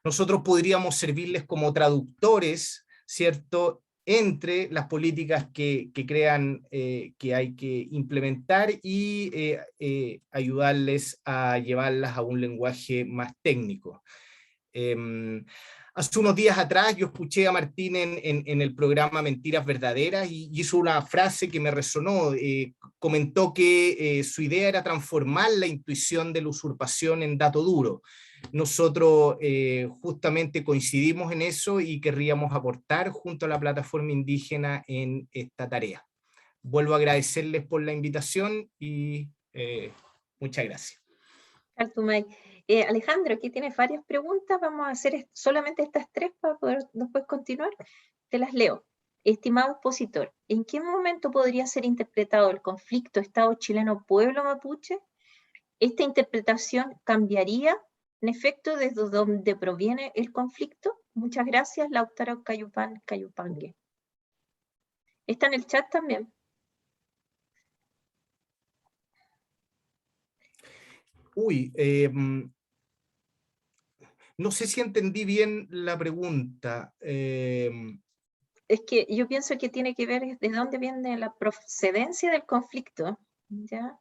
Nosotros podríamos servirles como traductores, ¿cierto?, entre las políticas que crean que hay que implementar y ayudarles a llevarlas a un lenguaje más técnico. Hace unos días atrás yo escuché a Martín en el programa Mentiras Verdaderas y hizo una frase que me resonó. Comentó que su idea era transformar la intuición de la usurpación en dato duro. Nosotros justamente coincidimos en eso y querríamos aportar junto a la plataforma indígena en esta tarea. Vuelvo a agradecerles por la invitación y muchas gracias. Alejandro, aquí tienes varias preguntas, vamos a hacer solamente estas 3 para poder después continuar. Te las leo. Estimado expositor, ¿en qué momento podría ser interpretado el conflicto Estado chileno-pueblo mapuche? ¿Esta interpretación cambiaría, en efecto, desde donde proviene el conflicto? Muchas gracias, Lautaro Cayupangue. Está en el chat también. No sé si entendí bien la pregunta. Es que yo pienso que tiene que ver de dónde viene la procedencia del conflicto, ¿ya?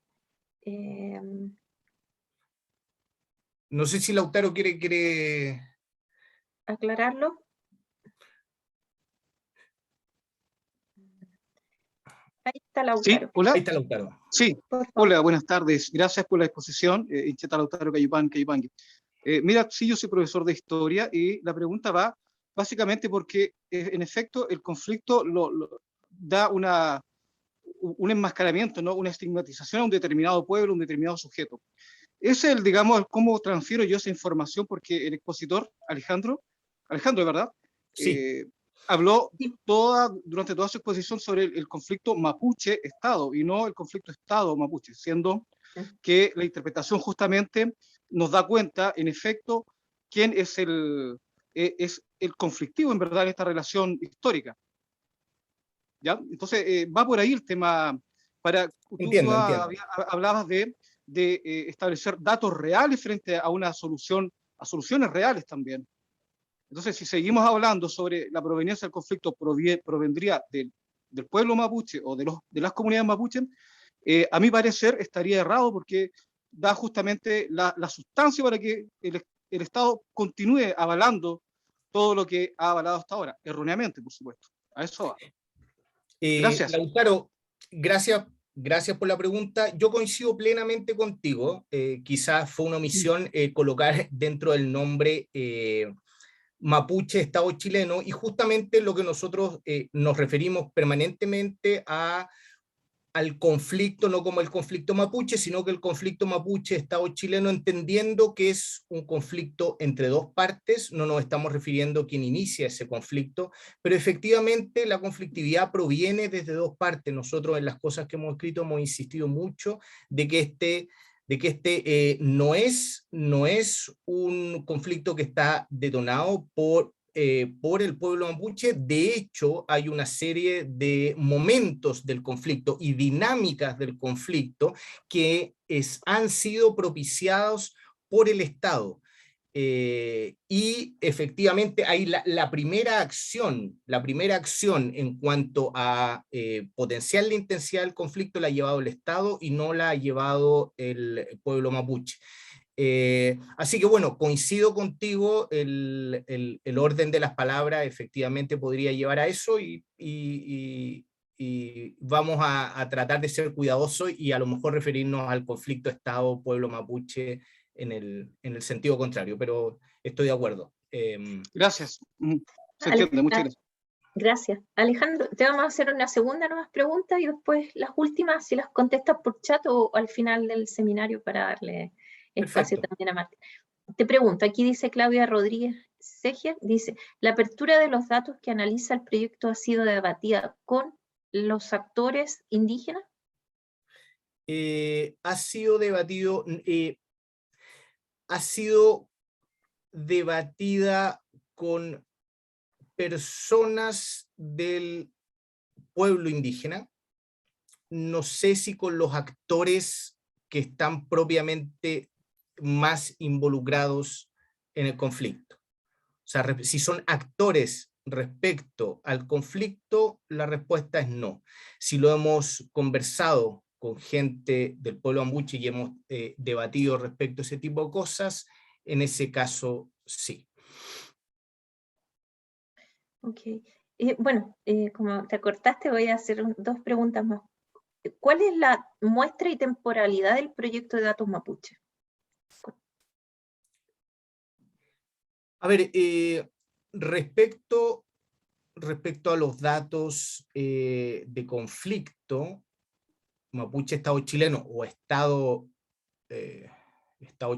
No sé si Lautaro quiere... ¿Aclararlo? Ahí está Lautaro. Sí, hola. Ahí está Lautaro. Sí, hola, buenas tardes. Gracias por la exposición. Incheta Lautaro Cayupangue. Mira, sí, yo soy profesor de historia y la pregunta va básicamente porque, en efecto, el conflicto da un enmascaramiento, ¿no? Una estigmatización a un determinado pueblo, un determinado sujeto. Es digamos, cómo transfiero yo esa información, porque el expositor, Alejandro, ¿verdad? Sí. Habló durante toda su exposición sobre el conflicto mapuche-Estado y no el conflicto Estado-mapuche, siendo que la interpretación justamente nos da cuenta, en efecto, quién es el conflictivo, en verdad, en esta relación histórica. ¿Ya? Entonces, va por ahí el tema. Entiendo. Hablabas de establecer datos reales frente a una solución, a soluciones reales también. Entonces, si seguimos hablando sobre la proveniencia del conflicto, provendría del pueblo mapuche o de las comunidades mapuche, a mi parecer estaría errado, porque da justamente la sustancia para que el Estado continúe avalando todo lo que ha avalado hasta ahora, erróneamente, por supuesto. A eso va. Gracias. Lautaro, gracias por la pregunta. Yo coincido plenamente contigo. Quizás fue una omisión colocar dentro del nombre mapuche Estado chileno, y justamente lo que nosotros nos referimos permanentemente al conflicto, no como el conflicto mapuche, sino que el conflicto mapuche Estado chileno, entendiendo que es un conflicto entre dos partes. No nos estamos refiriendo a quien inicia ese conflicto, pero efectivamente la conflictividad proviene desde dos partes. Nosotros en las cosas que hemos escrito hemos insistido mucho de que este no es un conflicto que está detonado por el pueblo mapuche. De hecho, hay una serie de momentos del conflicto y dinámicas del conflicto que han sido propiciados por el Estado. Y efectivamente hay la primera acción en cuanto a potenciar la intensidad del conflicto la ha llevado el Estado y no la ha llevado el pueblo mapuche. Así que bueno, coincido contigo, el orden de las palabras efectivamente podría llevar a eso, y vamos a tratar de ser cuidadosos y a lo mejor referirnos al conflicto Estado-pueblo mapuche en el sentido contrario, pero estoy de acuerdo. Gracias. Se entiende, muchas gracias. Gracias. Alejandro, te vamos a hacer una segunda nuevas preguntas y después las últimas, si las contestas por chat o al final del seminario para darle espacio Perfecto. también a Martín. Te pregunto, aquí dice Claudia Rodríguez Seger, dice, ¿la apertura de los datos que analiza el proyecto ha sido debatida con los actores indígenas? Ha sido debatido, ha sido debatida con personas del pueblo indígena, no sé si con los actores que están propiamente más involucrados en el conflicto. O sea, si son actores respecto al conflicto, la respuesta es no. Si lo hemos conversado con gente del pueblo mapuche y hemos debatido respecto a ese tipo de cosas, en ese caso sí. Ok. Bueno, como te acortaste, voy a hacer dos preguntas más. ¿Cuál es la muestra y temporalidad del proyecto de datos mapuche? A ver, respecto a los datos de conflicto, mapuche Estado chileno o Estado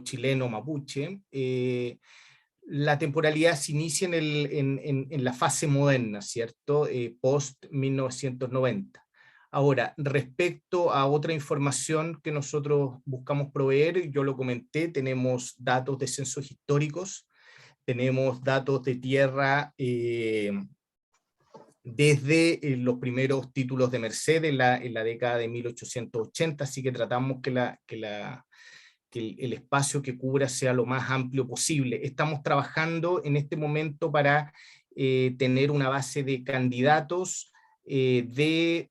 chileno mapuche, la temporalidad se inicia en la fase moderna, ¿cierto? Post 1990. Ahora, respecto a otra información que nosotros buscamos proveer, yo lo comenté, tenemos datos de censos históricos, tenemos datos de tierra desde los primeros títulos de Merced en la década de 1880, así que tratamos que el espacio que cubra sea lo más amplio posible. Estamos trabajando en este momento para tener una base de candidatos de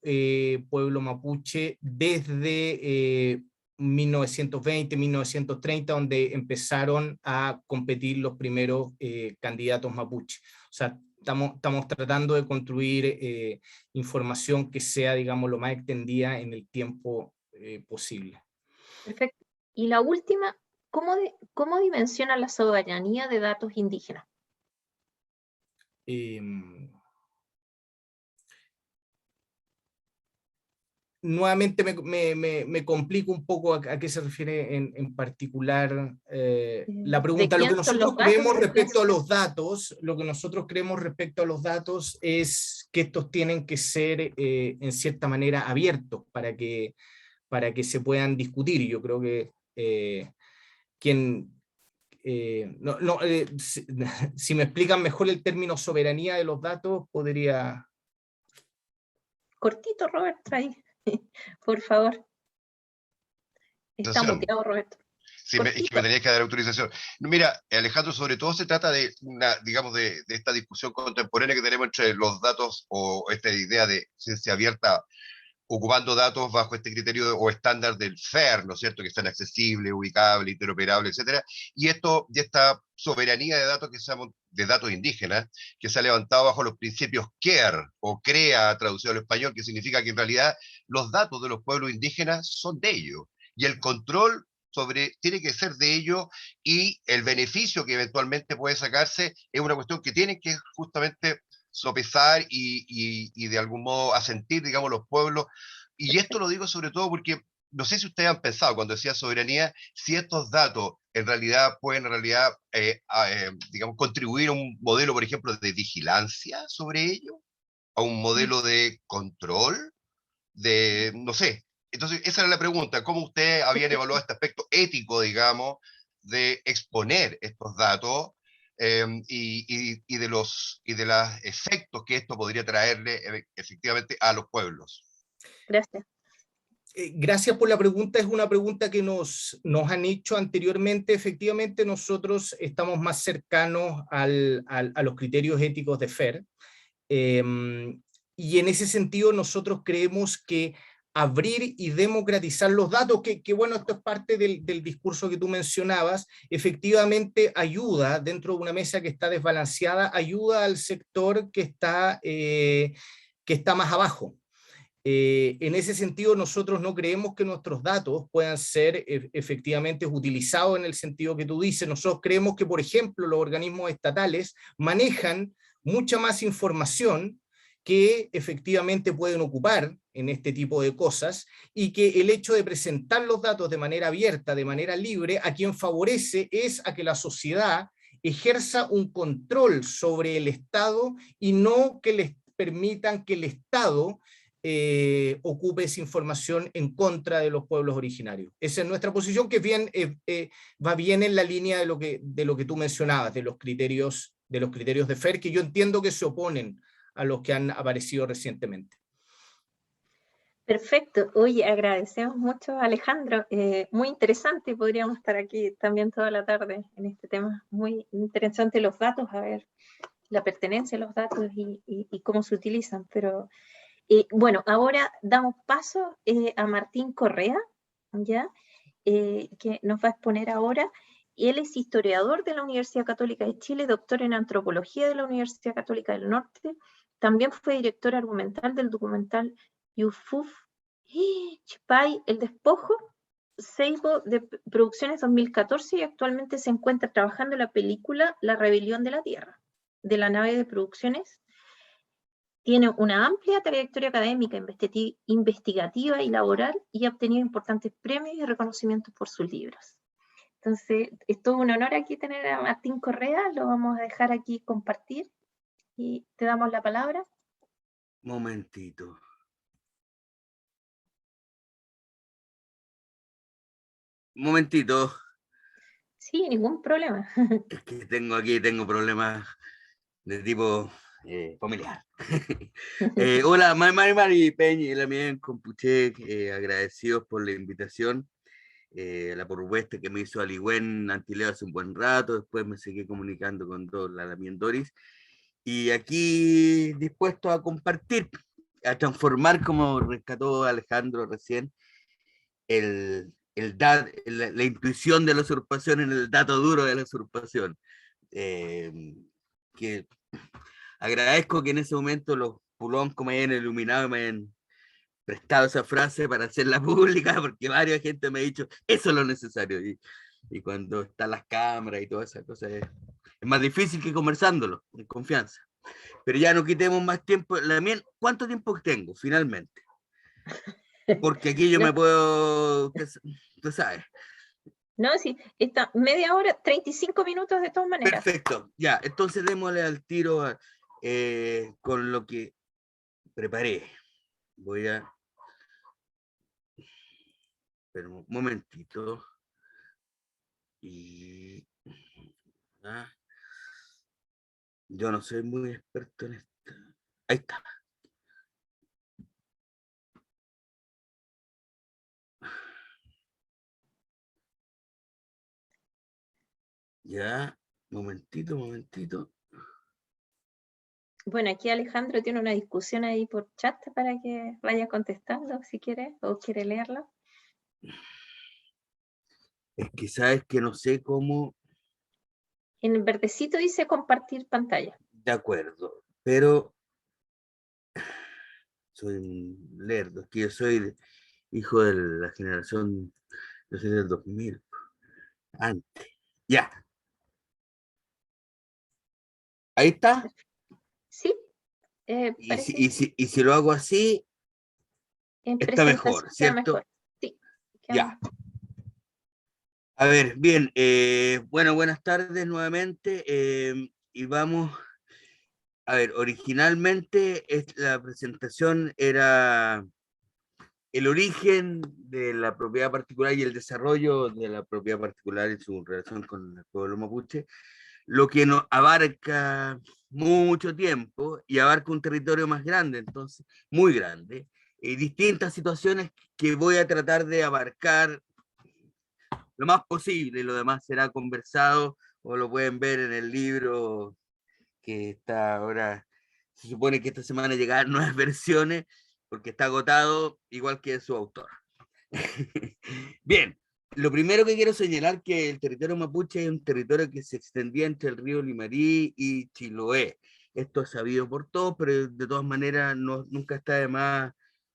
pueblo mapuche desde 1920, 1930, donde empezaron a competir los primeros candidatos mapuche. O sea, estamos tratando de construir información que sea, digamos, lo más extendida en el tiempo posible. Perfecto. Y la última, ¿cómo dimensiona la soberanía de datos indígenas? Nuevamente me complico un poco a qué se refiere en particular la pregunta. Lo que nosotros creemos respecto a los datos, es que estos tienen que ser en cierta manera abiertos para que se puedan discutir. Yo creo que si me explican mejor el término soberanía de los datos, podría... Cortito, Roberto, ahí. Por favor. Está muteado, Roberto. Sí, es que me tenías que dar autorización. Mira, Alejandro, sobre todo se trata de digamos, de esta discusión contemporánea que tenemos entre los datos o esta idea de ciencia abierta, ocupando datos bajo este criterio o estándar del FAIR, ¿no es cierto?, que están accesibles, ubicables, interoperables, etcétera, y esta soberanía de datos de datos indígenas, que se ha levantado bajo los principios CARE, o CREA, traducido al español, que significa que en realidad los datos de los pueblos indígenas son de ellos, y el control tiene que ser de ellos, y el beneficio que eventualmente puede sacarse es una cuestión que tienen que justamente sopesar y de algún modo asentir, digamos, los pueblos. Y esto lo digo sobre todo porque no sé si ustedes han pensado, cuando decía soberanía, si estos datos en realidad pueden, digamos, contribuir a un modelo, por ejemplo, de vigilancia sobre ellos, a un modelo de control, no sé. Entonces, esa era la pregunta, ¿cómo ustedes habían evaluado este aspecto ético, digamos, de exponer estos datos y de los efectos que esto podría traerle efectivamente a los pueblos? Gracias. Gracias por la pregunta, es una pregunta que nos han hecho anteriormente. Efectivamente, nosotros estamos más cercanos a los criterios éticos de FAIR, y en ese sentido nosotros creemos que abrir y democratizar los datos, que bueno, esto es parte del discurso que tú mencionabas, efectivamente ayuda, dentro de una mesa que está desbalanceada, ayuda al sector que está más abajo. En ese sentido, nosotros no creemos que nuestros datos puedan ser efectivamente utilizados en el sentido que tú dices. Nosotros creemos que, por ejemplo, los organismos estatales manejan mucha más información que efectivamente pueden ocupar en este tipo de cosas, y que el hecho de presentar los datos de manera abierta, de manera libre, a quien favorece es a que la sociedad ejerza un control sobre el Estado y no que les permitan que el Estado ocupe esa información en contra de los pueblos originarios. Esa es nuestra posición, que bien, va bien en la línea de lo que tú mencionabas, de los criterios de FER, que yo entiendo que se oponen a los que han aparecido recientemente. Perfecto. Oye, agradecemos mucho a Alejandro. Muy interesante, podríamos estar aquí también toda la tarde en este tema. Muy interesante los datos, a ver, la pertenencia a los datos y cómo se utilizan. Pero bueno, ahora damos paso a Martín Correa, ¿ya? Que nos va a exponer ahora. Él es historiador de la Universidad Católica de Chile, doctor en antropología de la Universidad Católica del Norte. También fue director argumental del documental Yusuf Chipay, El Despojo, Seibo de Producciones 2014, y actualmente se encuentra trabajando en la película La Rebelión de la Tierra, de la nave de Producciones. Tiene una amplia trayectoria académica, investigativa y laboral, y ha obtenido importantes premios y reconocimientos por sus libros. Entonces, es todo un honor aquí tener a Martín Correa, lo vamos a dejar aquí compartir, y te damos la palabra. Momentito. Sí, ningún problema. Es que tengo problemas de tipo familiar. Hola, Mari Peña y la mía Compuche, agradecidos por la invitación, la propuesta que me hizo Aligüen Antileo hace un buen rato. Después me seguí comunicando con la Damián Doris, y aquí dispuesto a compartir, a transformar, como rescató Alejandro recién, la intuición de la usurpación en el dato duro de la usurpación. Que agradezco que en ese momento los Pulonco me hayan iluminado y me hayan prestado esa frase para hacerla pública, porque varias gente me ha dicho, eso es lo necesario, y cuando están las cámaras y todas esas cosas es más difícil que conversándolo, en confianza. Pero ya no quitemos más tiempo. ¿Cuánto tiempo tengo finalmente? Porque aquí yo No. me puedo, tú sabes. No, sí, está media hora, 35 minutos de todas maneras. Perfecto, ya, entonces démosle al tiro con lo que preparé. Voy a... Espera un momentito. Y... yo no soy muy experto en esto. Ahí está. Ya, momentito. Bueno, aquí Alejandro tiene una discusión ahí por chat para que vaya contestando si quiere o quiere leerla. Es que sabes que no sé cómo... En el verdecito dice compartir pantalla. De acuerdo, pero soy un lerdo, es que yo soy hijo de la generación, yo soy del 2000, antes. Ya. Ahí está. Sí. Y si lo hago así, está mejor, ¿cierto? Mejor. Sí. Ya. A ver, bien. Bueno, buenas tardes nuevamente. Y vamos... A ver, originalmente la presentación era el origen de la propiedad particular y el desarrollo de la propiedad particular en su relación con el pueblo mapuche, lo que nos abarca mucho tiempo y abarca un territorio más grande, entonces, muy grande, y distintas situaciones que voy a tratar de abarcar lo más posible, y lo demás será conversado o lo pueden ver en el libro que está ahora. Se supone que esta semana llegarán nuevas versiones porque está agotado, igual que su autor. Bien, lo primero que quiero señalar que el territorio mapuche es un territorio que se extendía entre el río Limarí y Chiloé. Esto es sabido por todos, pero de todas maneras nunca está de más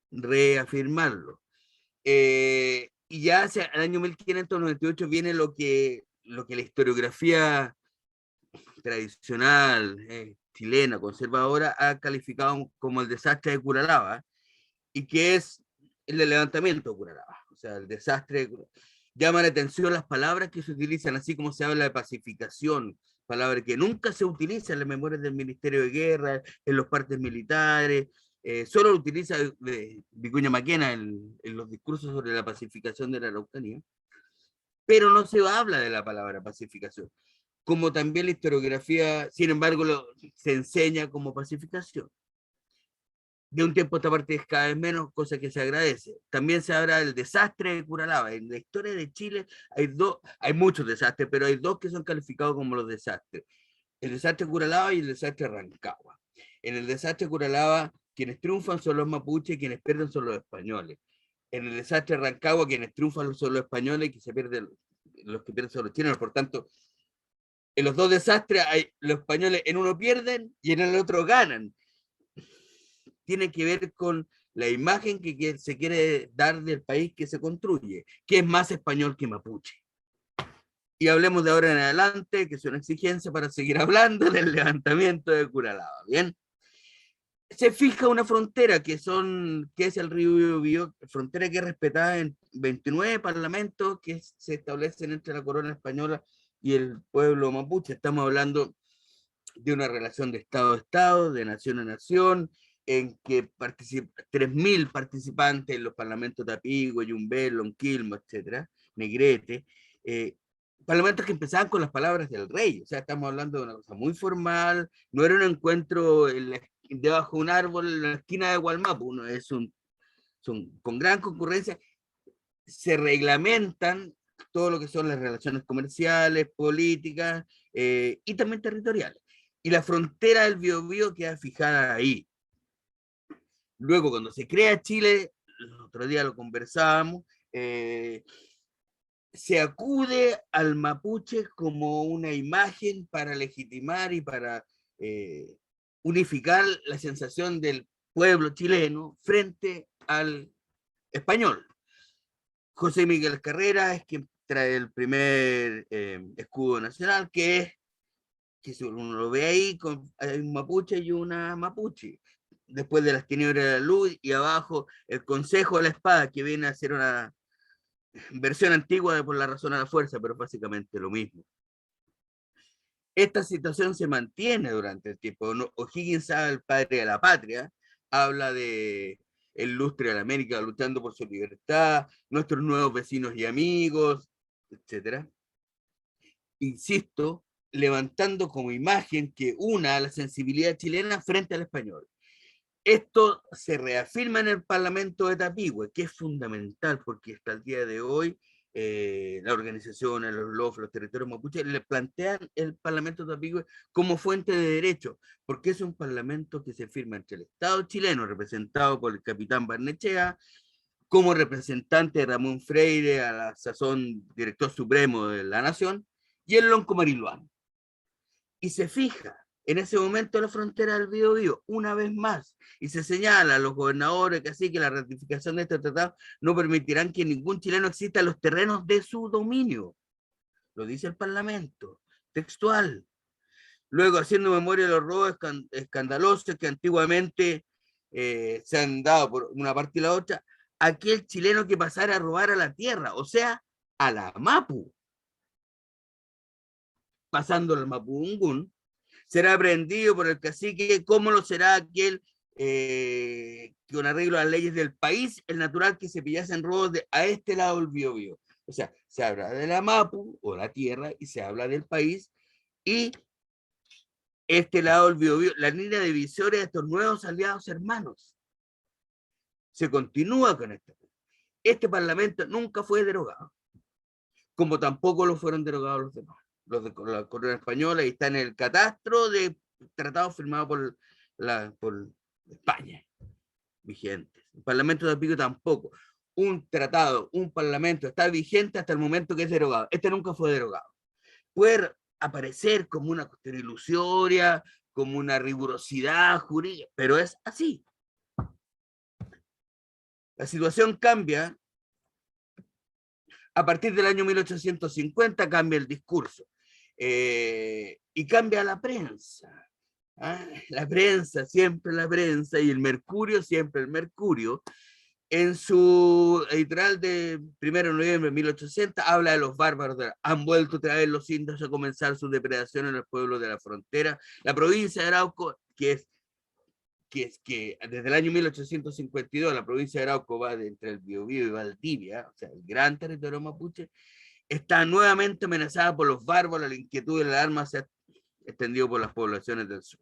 reafirmarlo. Y ya hacia el año 1598 viene lo que la historiografía tradicional, chilena conservadora ha calificado como el desastre de Curalaba, y que es el levantamiento de Curalaba. O sea, el desastre. Llama la atención las palabras que se utilizan, así como se habla de pacificación, palabra que nunca se utiliza en las memorias del Ministerio de Guerra, en los partes militares, solo lo utiliza Vicuña Maquena en los discursos sobre la pacificación de la Araucanía, pero no se habla de la palabra pacificación, como también la historiografía, sin embargo, se enseña como pacificación. De un tiempo a esta parte es cada vez menos, cosa que se agradece. También se habla del desastre de Curalaba. En la historia de Chile hay muchos desastres, pero hay dos que son calificados como los desastres. El desastre de Curalaba y el desastre de Rancagua. En el desastre de Curalaba, quienes triunfan son los mapuches y quienes pierden son los españoles. En el desastre de Rancagua, quienes triunfan son los españoles y los que pierden son los chilenos. Por tanto, en los dos desastres, los españoles en uno pierden y en el otro ganan. Tiene que ver con la imagen que se quiere dar del país que se construye, que es más español que mapuche. Y hablemos de ahora en adelante, que es una exigencia para seguir hablando del levantamiento de Curalaba, ¿bien? Se fija una frontera que es el río Biobío, frontera que es respetada en 29 parlamentos que se establecen entre la corona española y el pueblo mapuche. Estamos hablando de una relación de Estado a Estado, de nación a nación, en que participan 3.000 participantes en los parlamentos de Apigüe, Yumbel, Lonquilmo, etcétera, Negrete, parlamentos que empezaban con las palabras del rey. O sea, estamos hablando de una cosa muy formal, no era un encuentro debajo de un árbol en la esquina de Gualmapu, ¿no? Con gran concurrencia, se reglamentan todo lo que son las relaciones comerciales, políticas y también territoriales. Y la frontera del Biobío queda fijada ahí. Luego, cuando se crea Chile, el otro día lo conversábamos, se acude al mapuche como una imagen para legitimar y para unificar la sensación del pueblo chileno frente al español. José Miguel Carrera es quien trae el primer escudo nacional, que si uno lo ve ahí, hay un mapuche y una mapuche. Después de las tinieblas de la luz, y abajo el Consejo de la Espada, que viene a ser una versión antigua de Por la Razón a la Fuerza, pero básicamente lo mismo. Esta situación se mantiene durante el tiempo. O'Higgins, el padre de la patria, habla de el lustre de la América luchando por su libertad, nuestros nuevos vecinos y amigos, etc. Insisto, levantando como imagen que una la sensibilidad chilena frente al español. Esto se reafirma en el Parlamento de Tapigüe, que es fundamental porque hasta el día de hoy la organización, los LOF, los territorios mapuches, le plantean el Parlamento de Tapigüe como fuente de derecho, porque es un parlamento que se firma entre el Estado chileno, representado por el capitán Barnechea, como representante de Ramón Freire, a la sazón director supremo de la Nación, y el Lonco Mariluán. Y se fija en ese momento la frontera del Biobío, una vez más, y se señala a los gobernadores que así que la ratificación de este tratado no permitirán que ningún chileno exista en los terrenos de su dominio. Lo dice el Parlamento, textual. Luego, haciendo memoria de los robos escandalosos que antiguamente se han dado por una parte y la otra, aquel chileno que pasara a robar a la tierra, o sea, a la Mapu, pasando al Mapudungún, será aprehendido por el cacique, ¿cómo lo será aquel que con arreglo a las leyes del país, el natural que se pillase en robos a este lado del Biobío? O sea, se habla de la Mapu, o la tierra, y se habla del país, y este lado del Biobío, la línea divisoria de estos nuevos aliados hermanos. Se continúa con esto. Este parlamento nunca fue derogado, como tampoco lo fueron derogados los demás. Los de la corona española, y está en el catastro de tratados firmados por España, vigentes. El Parlamento de Tapigüe tampoco. Un tratado, un parlamento está vigente hasta el momento que es derogado. Este nunca fue derogado. Puede aparecer como una cuestión ilusoria, como una rigurosidad jurídica, pero es así. La situación cambia. A partir del año 1850 cambia el discurso. Y cambia la prensa. La prensa, siempre la prensa, y el Mercurio, siempre el Mercurio, en su editorial de 1 de noviembre de 1800, habla de los bárbaros. Han vuelto otra vez los indios a comenzar su depredación en el pueblo de la frontera. La provincia de Arauco, que desde el año 1852 la provincia de Arauco va entre el Biobío y Valdivia, o sea, el gran territorio mapuche, está nuevamente amenazada por los bárbaros. La inquietud del arma se ha extendido por las poblaciones del sur.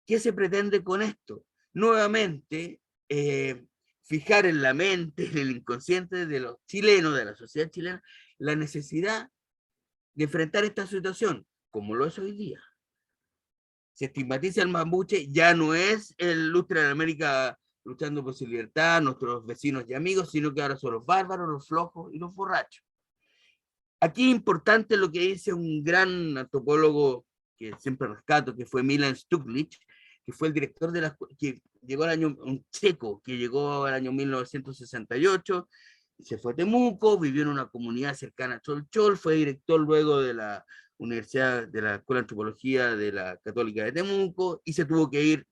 ¿Qué se pretende con esto? Nuevamente, fijar en la mente, en el inconsciente de los chilenos, de la sociedad chilena, la necesidad de enfrentar esta situación, como lo es hoy día. Se estigmatiza el mapuche, ya no es el lustre de América luchando por su libertad, nuestros vecinos y amigos, sino que ahora son los bárbaros, los flojos y los borrachos. Aquí es importante lo que dice un gran antropólogo que siempre rescato, que fue Milan Stuklic, que fue el director de la, que llegó al año, un checo, que llegó al año 1968, se fue a Temuco, vivió en una comunidad cercana a Cholchol, fue director luego de la Universidad, de la Escuela de Antropología de la Católica de Temuco, y se tuvo que ir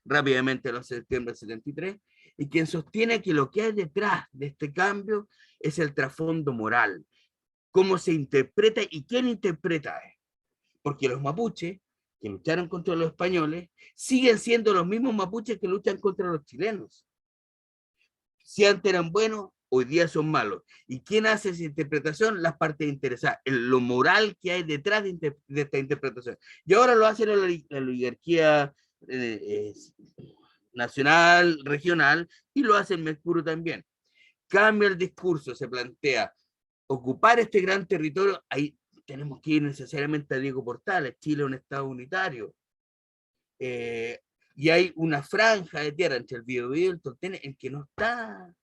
rápidamente el 11 de septiembre del 73, y quien sostiene que lo que hay detrás de este cambio es el trasfondo moral, cómo se interpreta y quién interpreta, porque los mapuches que lucharon contra los españoles siguen siendo los mismos mapuches que luchan contra los chilenos. Si antes eran buenos, hoy día son malos. ¿Y quién hace esa interpretación? Las partes interesadas, lo moral que hay detrás de esta interpretación. Y ahora lo hace la oligarquía nacional, regional, y lo hace el Mercurio también. Cambia el discurso, se plantea ocupar este gran territorio. Ahí tenemos que ir necesariamente a Diego Portales. Chile es un estado unitario. Y hay una franja de tierra entre el Biobío y el Toltene en que no está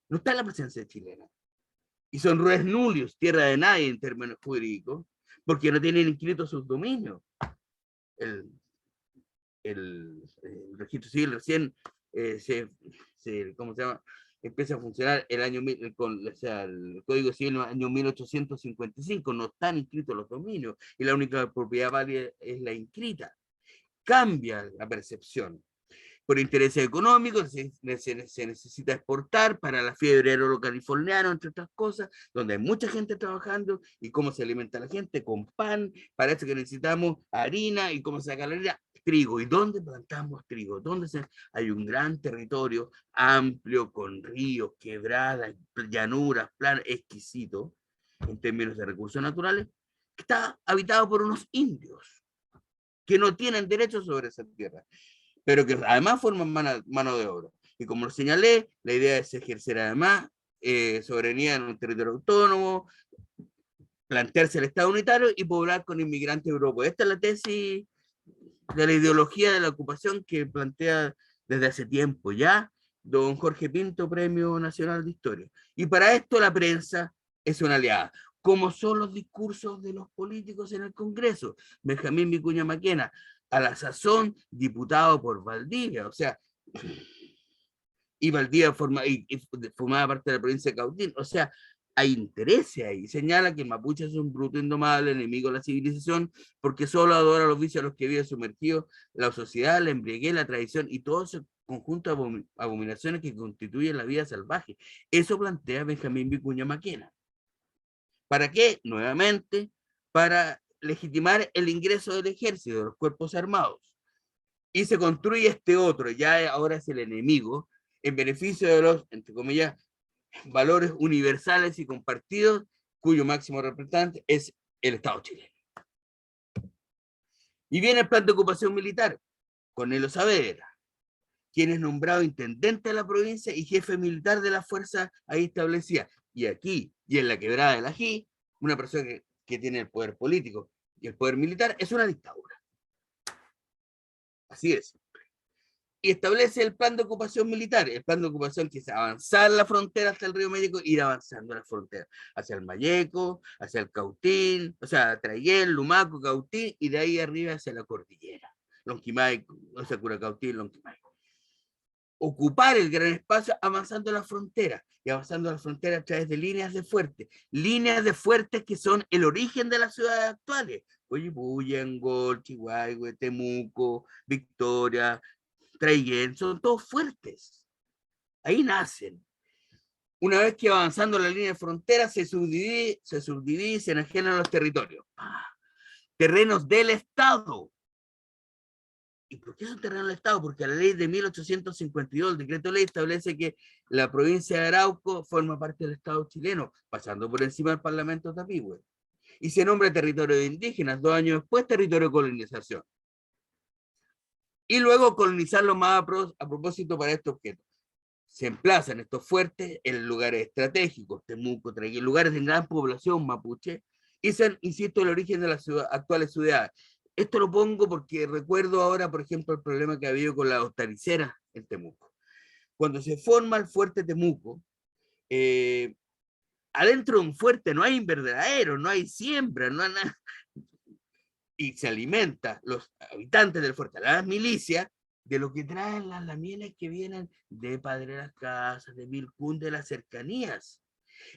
la presencia chilena. Y son res nullius, tierra de nadie en términos jurídicos, porque no tienen inscritos sus dominios. El registro civil recién ¿cómo se llama? Empieza a funcionar el año, el Código Civil en el año 1855, no están inscritos los dominios, y la única propiedad válida es la inscrita. Cambia la percepción. Por intereses económicos se necesita exportar para la fiebre aerocaliforniana, entre otras cosas, donde hay mucha gente trabajando, y cómo se alimenta la gente, con pan. Para eso que necesitamos harina, y cómo se saca la harina, trigo. ¿Y dónde plantamos trigo? Hay un gran territorio amplio, con ríos, quebradas, llanuras, planos, exquisito, en términos de recursos naturales, que está habitado por unos indios, que no tienen derecho sobre esa tierra, pero que además forman mano de obra. Y como lo señalé, la idea es ejercer además soberanía en un territorio autónomo, plantearse el Estado unitario y poblar con inmigrantes europeos. Esta es la tesis de la ideología de la ocupación que plantea desde hace tiempo ya don Jorge Pinto, Premio Nacional de Historia. Y para esto la prensa es una aliada, como son los discursos de los políticos en el Congreso. Benjamín Vicuña Maquena, a la sazón diputado por Valdivia, o sea, y Valdivia formaba parte de la provincia de Cautín, o sea, hay intereses ahí. Señala que el mapuche es un bruto indomable, enemigo de la civilización, porque solo adora los vicios a los que vive sumergido la sociedad, la embriaguez, la tradición y todo ese conjunto de abominaciones que constituyen la vida salvaje. Eso plantea Benjamín Vicuña Maquena. ¿Para qué? Nuevamente, para legitimar el ingreso del ejército, de los cuerpos armados. Y se construye este otro, ya ahora es el enemigo, en beneficio de los, entre comillas, valores universales y compartidos, cuyo máximo representante es el Estado chileno. Y viene el plan de ocupación militar, Cornelio Saavedra, quien es nombrado intendente de la provincia y jefe militar de la fuerza ahí establecida. Y aquí, y en la quebrada del Ají, una persona que tiene el poder político y el poder militar es una dictadura. Así es. Y establece el plan de ocupación militar. El plan de ocupación que es avanzar la frontera hasta el río México, ir avanzando la frontera hacia el Mayeco, hacia el Cautín, o sea, Traiguén, Lumaco, Cautín, y de ahí arriba hacia la cordillera. Lonquimay, o sea, Curacautín, Lonquimay. ocupar el gran espacio avanzando la frontera, y avanzando la frontera a través de líneas de fuertes que son el origen de las ciudades actuales, Coyipulli, Angol, Chihuahua, Temuco, Victoria, Traiguén, son todos fuertes, ahí nacen. Una vez que avanzando la línea de frontera se subdivide, se enajenan los territorios. Terrenos del Estado. ¿Y por qué son terrenos del Estado? Porque la ley de 1852, el decreto ley, establece que la provincia de Arauco forma parte del Estado chileno, pasando por encima del Parlamento de Tapigüe. Y se nombra territorio de indígenas, 2 años después, territorio de colonización. Y luego colonizarlo más a propósito para este objeto. Se emplazan estos fuertes en lugares estratégicos, Temuco, Traiguén, lugares de gran población mapuche, y son, insisto, el origen de las actuales ciudades. Esto lo pongo porque recuerdo ahora, por ejemplo, el problema que ha habido con la hortalicera en Temuco. Cuando se forma el fuerte Temuco, adentro de un fuerte no hay invernadero, no hay siembra, no hay nada, y se alimenta los habitantes del fuerte, las milicias, de lo que traen las lamienes que vienen de Padre Las Casas, de Vilcún, de las cercanías.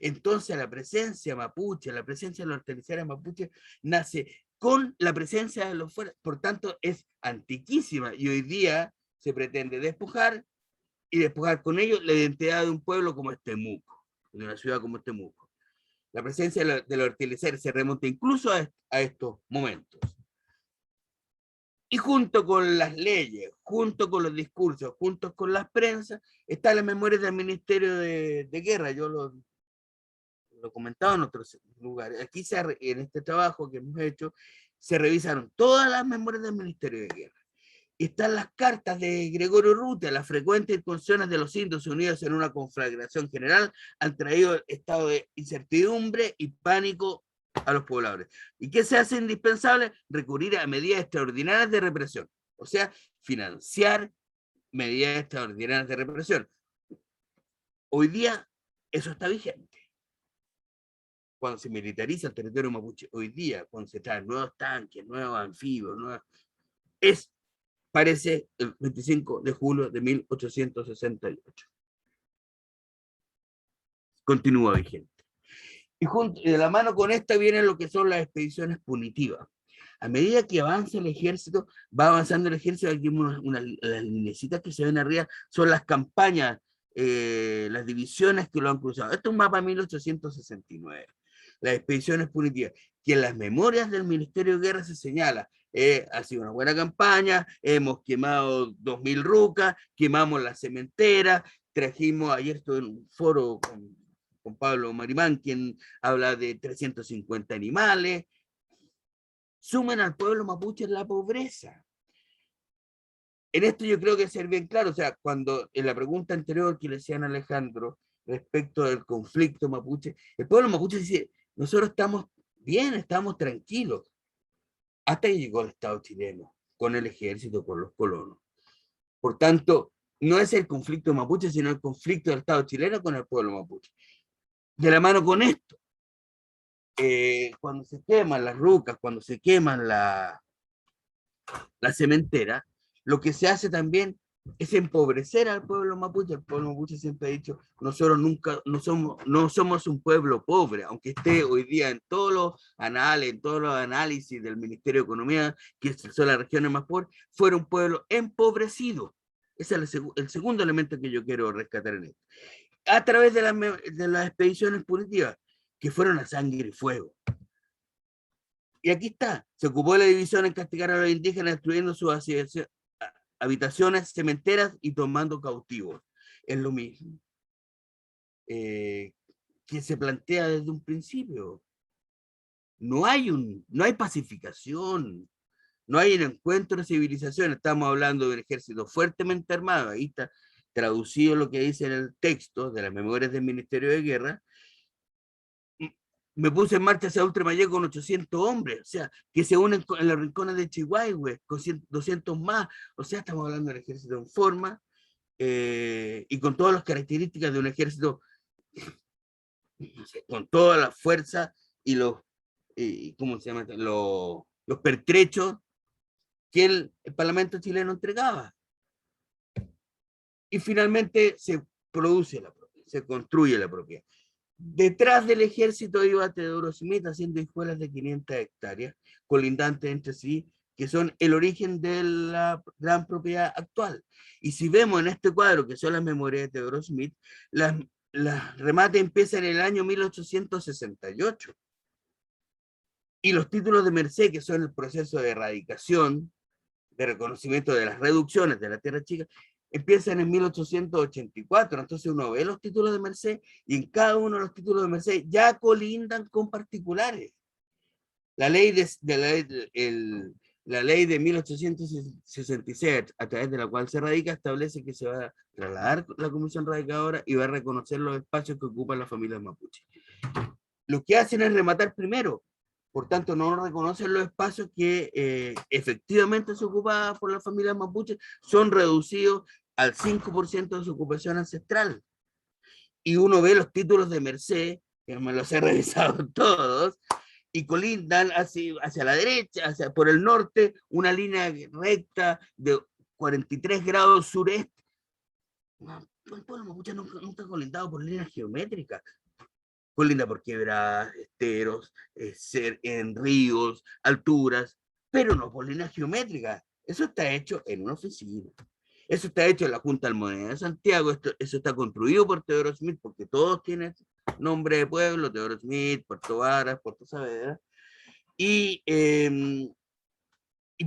Entonces la presencia mapuche, la presencia de los hortaliceras mapuche nace con la presencia de los fuertes, por tanto es antiquísima, y hoy día se pretende despojar con ello la identidad de un pueblo como Temuco, de una ciudad como Temuco. La presencia de los hortaliceros se remonta incluso a estos momentos. Y junto con las leyes, junto con los discursos, junto con las prensas, están las memorias del Ministerio de Guerra. Yo lo comentaba en otros lugares. Aquí en este trabajo que hemos hecho, se revisaron todas las memorias del Ministerio de Guerra. Están las cartas de Gregorio Urrutia, las frecuentes incursiones de los indios unidos en una conflagración general han traído estado de incertidumbre y pánico a los pobladores. ¿Y qué se hace indispensable? Recurrir a medidas extraordinarias de represión, o sea, financiar medidas extraordinarias de represión. Hoy día eso está vigente. Cuando se militariza el territorio mapuche, hoy día, cuando se traen nuevos tanques, nuevos anfibios, parece el 25 de julio de 1868. Continúa vigente. Y de la mano con esta vienen lo que son las expediciones punitivas. A medida que avanza el ejército, va avanzando el ejército, aquí las linecitas que se ven arriba son las campañas, las divisiones que lo han cruzado. Esto es un mapa de 1869. Las expediciones punitivas, que en las memorias del Ministerio de Guerra se señala, ha sido una buena campaña, hemos quemado 2000 rucas, quemamos la cementera, trajimos, ayer estuve en un foro con Pablo Marimán, quien habla de 350 animales. Sumen al pueblo mapuche en la pobreza. En esto yo creo que ser bien claro, o sea, cuando en la pregunta anterior que le decían a Alejandro respecto del conflicto mapuche, el pueblo mapuche dice, nosotros estamos bien, estamos tranquilos, hasta que llegó el Estado chileno, con el ejército, con los colonos. Por tanto, no es el conflicto mapuche, sino el conflicto del Estado chileno con el pueblo mapuche. De la mano con esto, cuando se queman las rucas, cuando se queman la cementera, lo que se hace también es empobrecer al pueblo mapuche. El pueblo mapuche siempre ha dicho, nosotros no somos un pueblo pobre, aunque esté hoy día en todos los anales, en todos los análisis del Ministerio de Economía, que son las regiones más pobres, fuera un pueblo empobrecido. Ese es el segundo elemento que yo quiero rescatar en esto. A través de las expediciones punitivas, que fueron a sangre y fuego. Y aquí está, se ocupó la división en castigar a los indígenas, destruyendo sus habitaciones, cementeras y tomando cautivos. Es lo mismo que se plantea desde un principio. No hay pacificación, no hay un encuentro de civilización. Estamos hablando de un ejército fuertemente armado. Ahí está traducido lo que dice en el texto de las memorias del Ministerio de Guerra. Me puse en marcha hacia Ultramayé con 800 hombres, o sea, que se unen en los rincones de Chihuahua, con 200 más, o sea, estamos hablando del ejército en forma, y con todas las características de un ejército, no sé, con toda la fuerza y ¿cómo se llama? Los pertrechos que el Parlamento chileno entregaba. y finalmente se produce la propiedad, se construye la propiedad. Detrás del ejército iba Teodoro Smith haciendo escuelas de 500 hectáreas, colindantes entre sí, que son el origen de la gran propiedad actual. Y si vemos en este cuadro, que son las memorias de Teodoro Smith, las remates empiezan en el año 1868. Y los títulos de merced, que son el proceso de erradicación, de reconocimiento de las reducciones de la tierra chica, empiezan en 1884. Entonces uno ve los títulos de merced y en cada uno de los títulos de merced ya colindan con particulares. La ley la ley de 1866, a través de la cual se radica, establece que se va a trasladar la comisión radicadora y va a reconocer los espacios que ocupan las familias mapuche. Lo que hacen es rematar primero, por tanto no reconocen los espacios que efectivamente se ocupaban por las familias mapuche, son reducidos al 5% de su ocupación ancestral. Y uno ve los títulos de merced, que me los he revisado todos, y colindan hacia la derecha, por el norte, una línea recta de 43 grados sureste. El pueblo mapuche nunca ha colindado por líneas geométricas. Colinda por quebradas, esteros, en ríos, alturas, pero no por líneas geométricas. Eso está hecho en una oficina. Eso está hecho en la Junta Almoneda de Santiago. Eso está construido por Teodoro Smith, porque todos tienen nombre de pueblo: Teodoro Smith, Puerto Varas, Puerto Saavedra. Y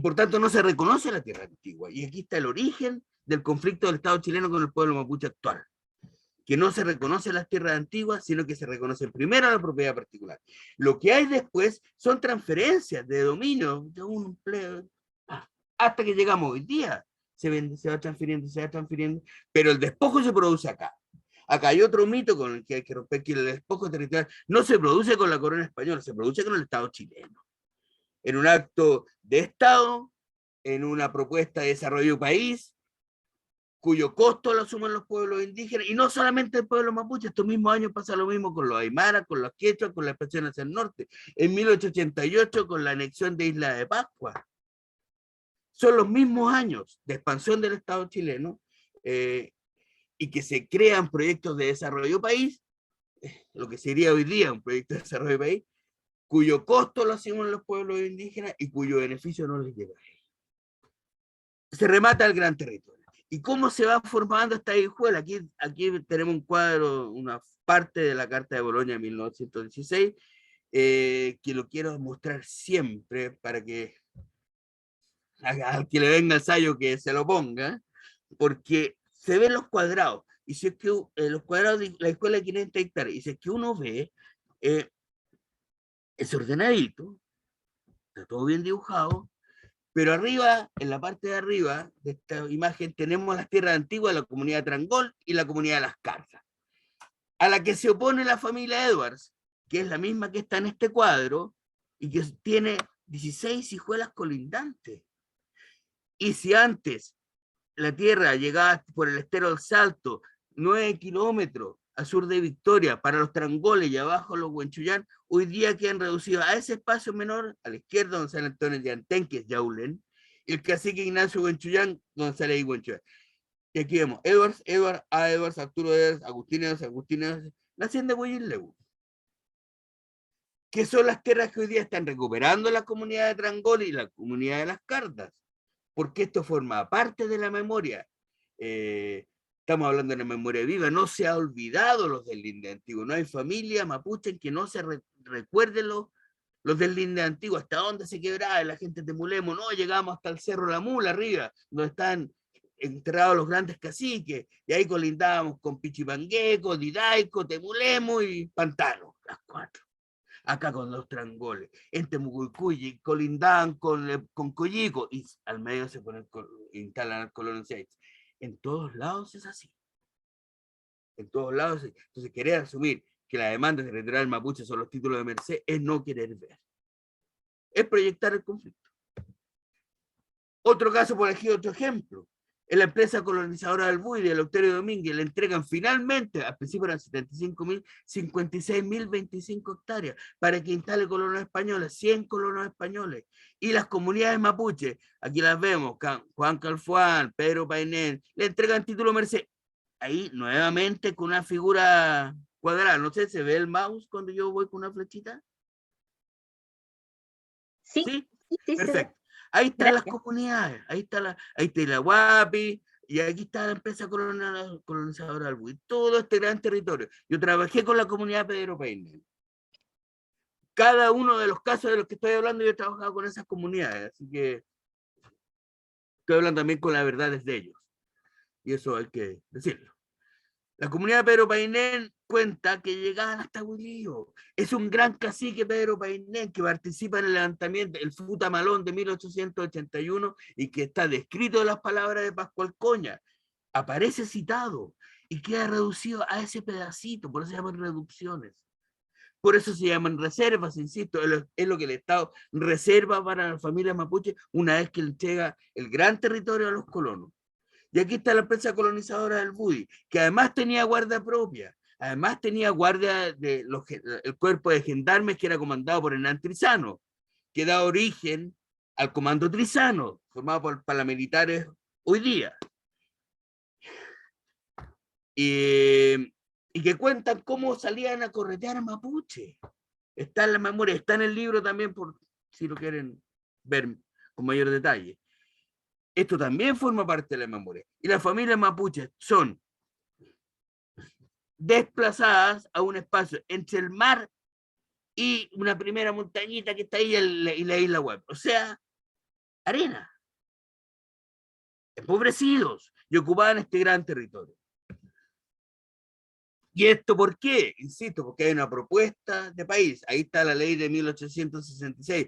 por tanto no se reconoce la tierra antigua. Y aquí está el origen del conflicto del Estado chileno con el pueblo mapuche actual, que no se reconoce las tierras antiguas, sino que se reconoce primero la propiedad particular. Lo que hay después son transferencias de dominio, de un empleo, hasta que llegamos hoy día. Se va transfiriendo, pero el despojo se produce acá. Acá hay otro mito con el que hay que romper, que el despojo territorial no se produce con la corona española, se produce con el Estado chileno. En un acto de Estado, en una propuesta de desarrollo país, cuyo costo lo asumen los pueblos indígenas, y no solamente el pueblo mapuche. Estos mismos años pasa lo mismo con los aymaras, con los quechuas, con la expansión hacia el norte. En 1888 con la anexión de Isla de Pascua. Son los mismos años de expansión del Estado chileno y que se crean proyectos de desarrollo país, lo que sería hoy día un proyecto de desarrollo país, cuyo costo lo asumen los pueblos indígenas y cuyo beneficio no les llega a ellos. Se remata el gran territorio. ¿Y cómo se va formando esta hijuela? Aquí tenemos un cuadro, una parte de la Carta de Bolonia de 1916, que lo quiero mostrar siempre para que al que le venga el ensayo que se lo ponga, porque se ven los cuadrados, y si es que los cuadrados de la escuela de 500 hectáreas, y si es que uno ve, es ordenadito, está todo bien dibujado, pero arriba, en la parte de arriba de esta imagen, tenemos las tierras antiguas de la comunidad de Trangol y la comunidad de Las Cartas, a la que se opone la familia Edwards, que es la misma que está en este cuadro, y que tiene 16 hijuelas colindantes. Y si antes la tierra llegaba por el estero del Salto, 9 kilómetros al sur de Victoria, para los Trangoles y abajo los Huenchuyán, hoy día quedan reducidos a ese espacio menor, a la izquierda, donde San Antonio de Antén, que es Yaulén, y el cacique Ignacio Huenchuyán, donde sale ahí Huenchuyán. Y aquí vemos Edwards, Arturo Edwards, Agustínez, la hacienda de Huillegui, que son las tierras que hoy día están recuperando la comunidad de Trangol y la comunidad de Las Cartas, porque esto forma parte de la memoria. Estamos hablando de la memoria viva, no se ha olvidado los del Linde Antiguo, no hay familia mapuche en que no se recuerden los del Linde Antiguo, hasta dónde se quebraba la gente de Mulemo, no, llegamos hasta el Cerro La Mula arriba, donde están enterrados los grandes caciques, y ahí colindábamos con Pichipangueco, Didaico, Temulemo y Pantano, las cuatro. Acá con los Trangoles, en Temucuicuy, colindaban con Coyico, y al medio se ponen, instalan al Colón 6. En todos lados es así. En todos lados. Entonces, querer asumir que la demanda territorial mapuche son los títulos de merced es no querer ver. Es proyectar el conflicto. Otro caso, por aquí, otro ejemplo. en la empresa colonizadora del Buy de Eleuterio Domínguez le entregan finalmente, al principio eran 75.000, 56.025 hectáreas para que instale colonos españoles, 100 colonos españoles. Y las comunidades mapuches, aquí las vemos, Juan Calfuán, Pedro Painel, le entregan título merced. Ahí nuevamente con una figura cuadrada, no sé, ¿se ve el mouse cuando yo voy con una flechita? Sí, ¿Sí? sí, sí, se ve. Perfecto. Ahí están las Gracias. comunidades, ahí está la Guapi, y aquí está la empresa colonizadora del Buy, todo este gran territorio. Yo trabajé con la comunidad Pedro Painel. Cada uno de los casos de los que estoy hablando, yo he trabajado con esas comunidades, así que estoy hablando también con las verdades de ellos. Y eso hay que decirlo. La comunidad de Pedro Painel cuenta que llegaban hasta Huilío. Es un gran cacique Pedro Painel que participa en el levantamiento, el Futamalón de 1881 y que está descrito en las palabras de Pascual Coña. Aparece citado y queda reducido a ese pedacito, por eso se llaman reducciones. Por eso se llaman reservas, insisto, es lo que el Estado reserva para la familia mapuche una vez que le entrega el gran territorio a los colonos. Y aquí está la empresa colonizadora del Buy, que además tenía guardia propia, además tenía guardia de el cuerpo de gendarmes que era comandado por Hernán Trizano, que da origen al comando Trizano, formado por paramilitares hoy día. Y que cuentan cómo salían a corretear a mapuche. Está en la memoria, está en el libro también, por si lo quieren ver con mayor detalle. Esto también forma parte de la memoria. Y las familias mapuches son desplazadas a un espacio entre el mar y una primera montañita que está ahí y la isla web. O sea, arena. Empobrecidos y ocupaban este gran territorio. ¿Y esto por qué? Insisto, porque hay una propuesta de país. Ahí está la ley de 1866.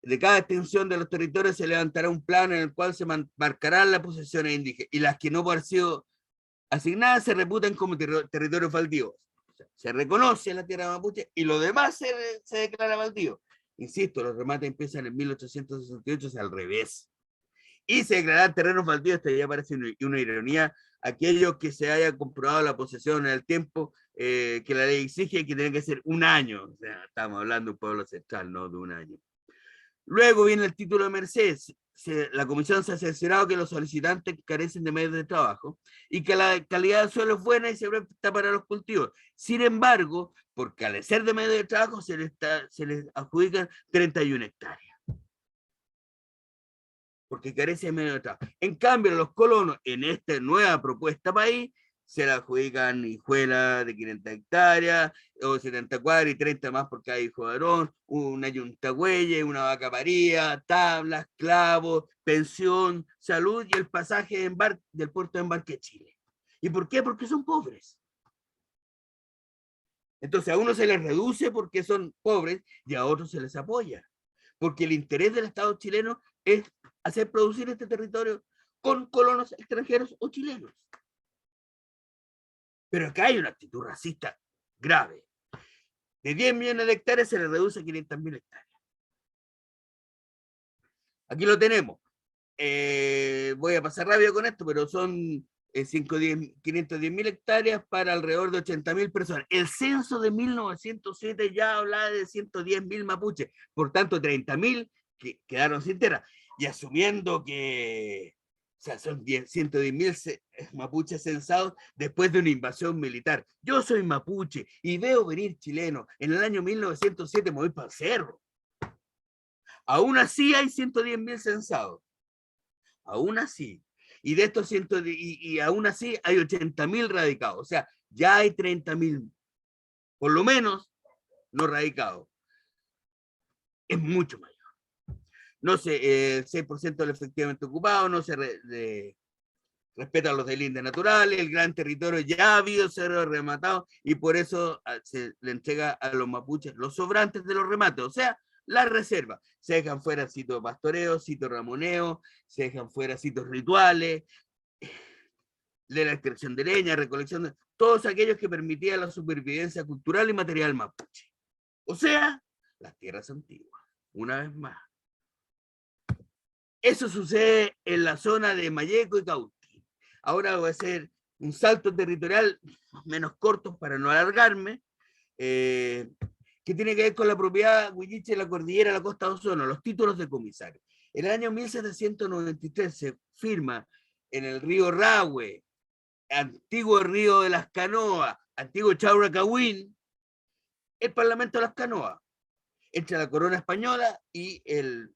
De cada extensión de los territorios se levantará un plan en el cual se marcarán las posesiones indígenas y las que no han sido asignadas se reputan como territorios baldíos. O sea, se reconoce la tierra mapuche y lo demás se declara baldío. Insisto, los remates empiezan en 1868, o sea, al revés. Y se declararán terrenos baldíos, esto ya parece una ironía, aquellos que se haya comprobado la posesión en el tiempo que la ley exige, que tiene que ser un año. O sea, estamos hablando de un pueblo ancestral, no de un año. Luego viene el título de merced. La comisión se ha cerciorado que los solicitantes carecen de medios de trabajo y que la calidad del suelo es buena y se presta para los cultivos. Sin embargo, por carecer de medios de trabajo, se les adjudican 31 hectáreas. Porque carece de medios de trabajo. En cambio, los colonos, en esta nueva propuesta país, se le adjudican hijuelas de 500 hectáreas, o 74 y 30 más porque hay hijo de varón, una yuntagüelle, una vaca paría, tablas, clavos, pensión, salud y el pasaje del puerto de embarque de Chile. ¿Y por qué? Porque son pobres. Entonces a uno se les reduce porque son pobres y a otros se les apoya. Porque el interés del Estado chileno es hacer producir este territorio con colonos extranjeros o chilenos. Pero acá hay una actitud racista grave. De 10 millones de hectáreas se le reduce a 500.000 hectáreas. Aquí lo tenemos. Voy a pasar rápido con esto, pero son 510.000 hectáreas para alrededor de 80.000 personas. El censo de 1907 ya hablaba de 110.000 mapuches, por tanto 30.000 que quedaron sin tierra. Y asumiendo que o sea, son 110.000 mapuches censados después de una invasión militar. Yo soy mapuche y veo venir chilenos. En el año 1907 me voy para el cerro. Aún así hay 110.000 censados. Aún así. Y de estos y aún así hay 80.000 radicados. O sea, ya hay 30.000, por lo menos, no radicados. Es mucho mayor. No sé, el 6% del efectivamente ocupado, no se respeta los delimitos naturales, el gran territorio ya ha habido cerros rematados y por eso se le entrega a los mapuches los sobrantes de los remates, o sea, las reservas. Se dejan fuera sitios de pastoreo, sitios ramoneo, se dejan fuera sitios rituales, de la extracción de leña, recolección de todos aquellos que permitían la supervivencia cultural y material mapuche. O sea, las tierras antiguas, una vez más. Eso sucede en la zona de Malleco y Cauti. Ahora voy a hacer un salto territorial menos corto para no alargarme, que tiene que ver con la propiedad huilliche de la cordillera de la costa de Osorno, los títulos de comisario. En el año 1793 se firma en el río Rahue, antiguo río de las Canoas, antiguo Chauracahuín, el Parlamento de las Canoas, entre la corona española y el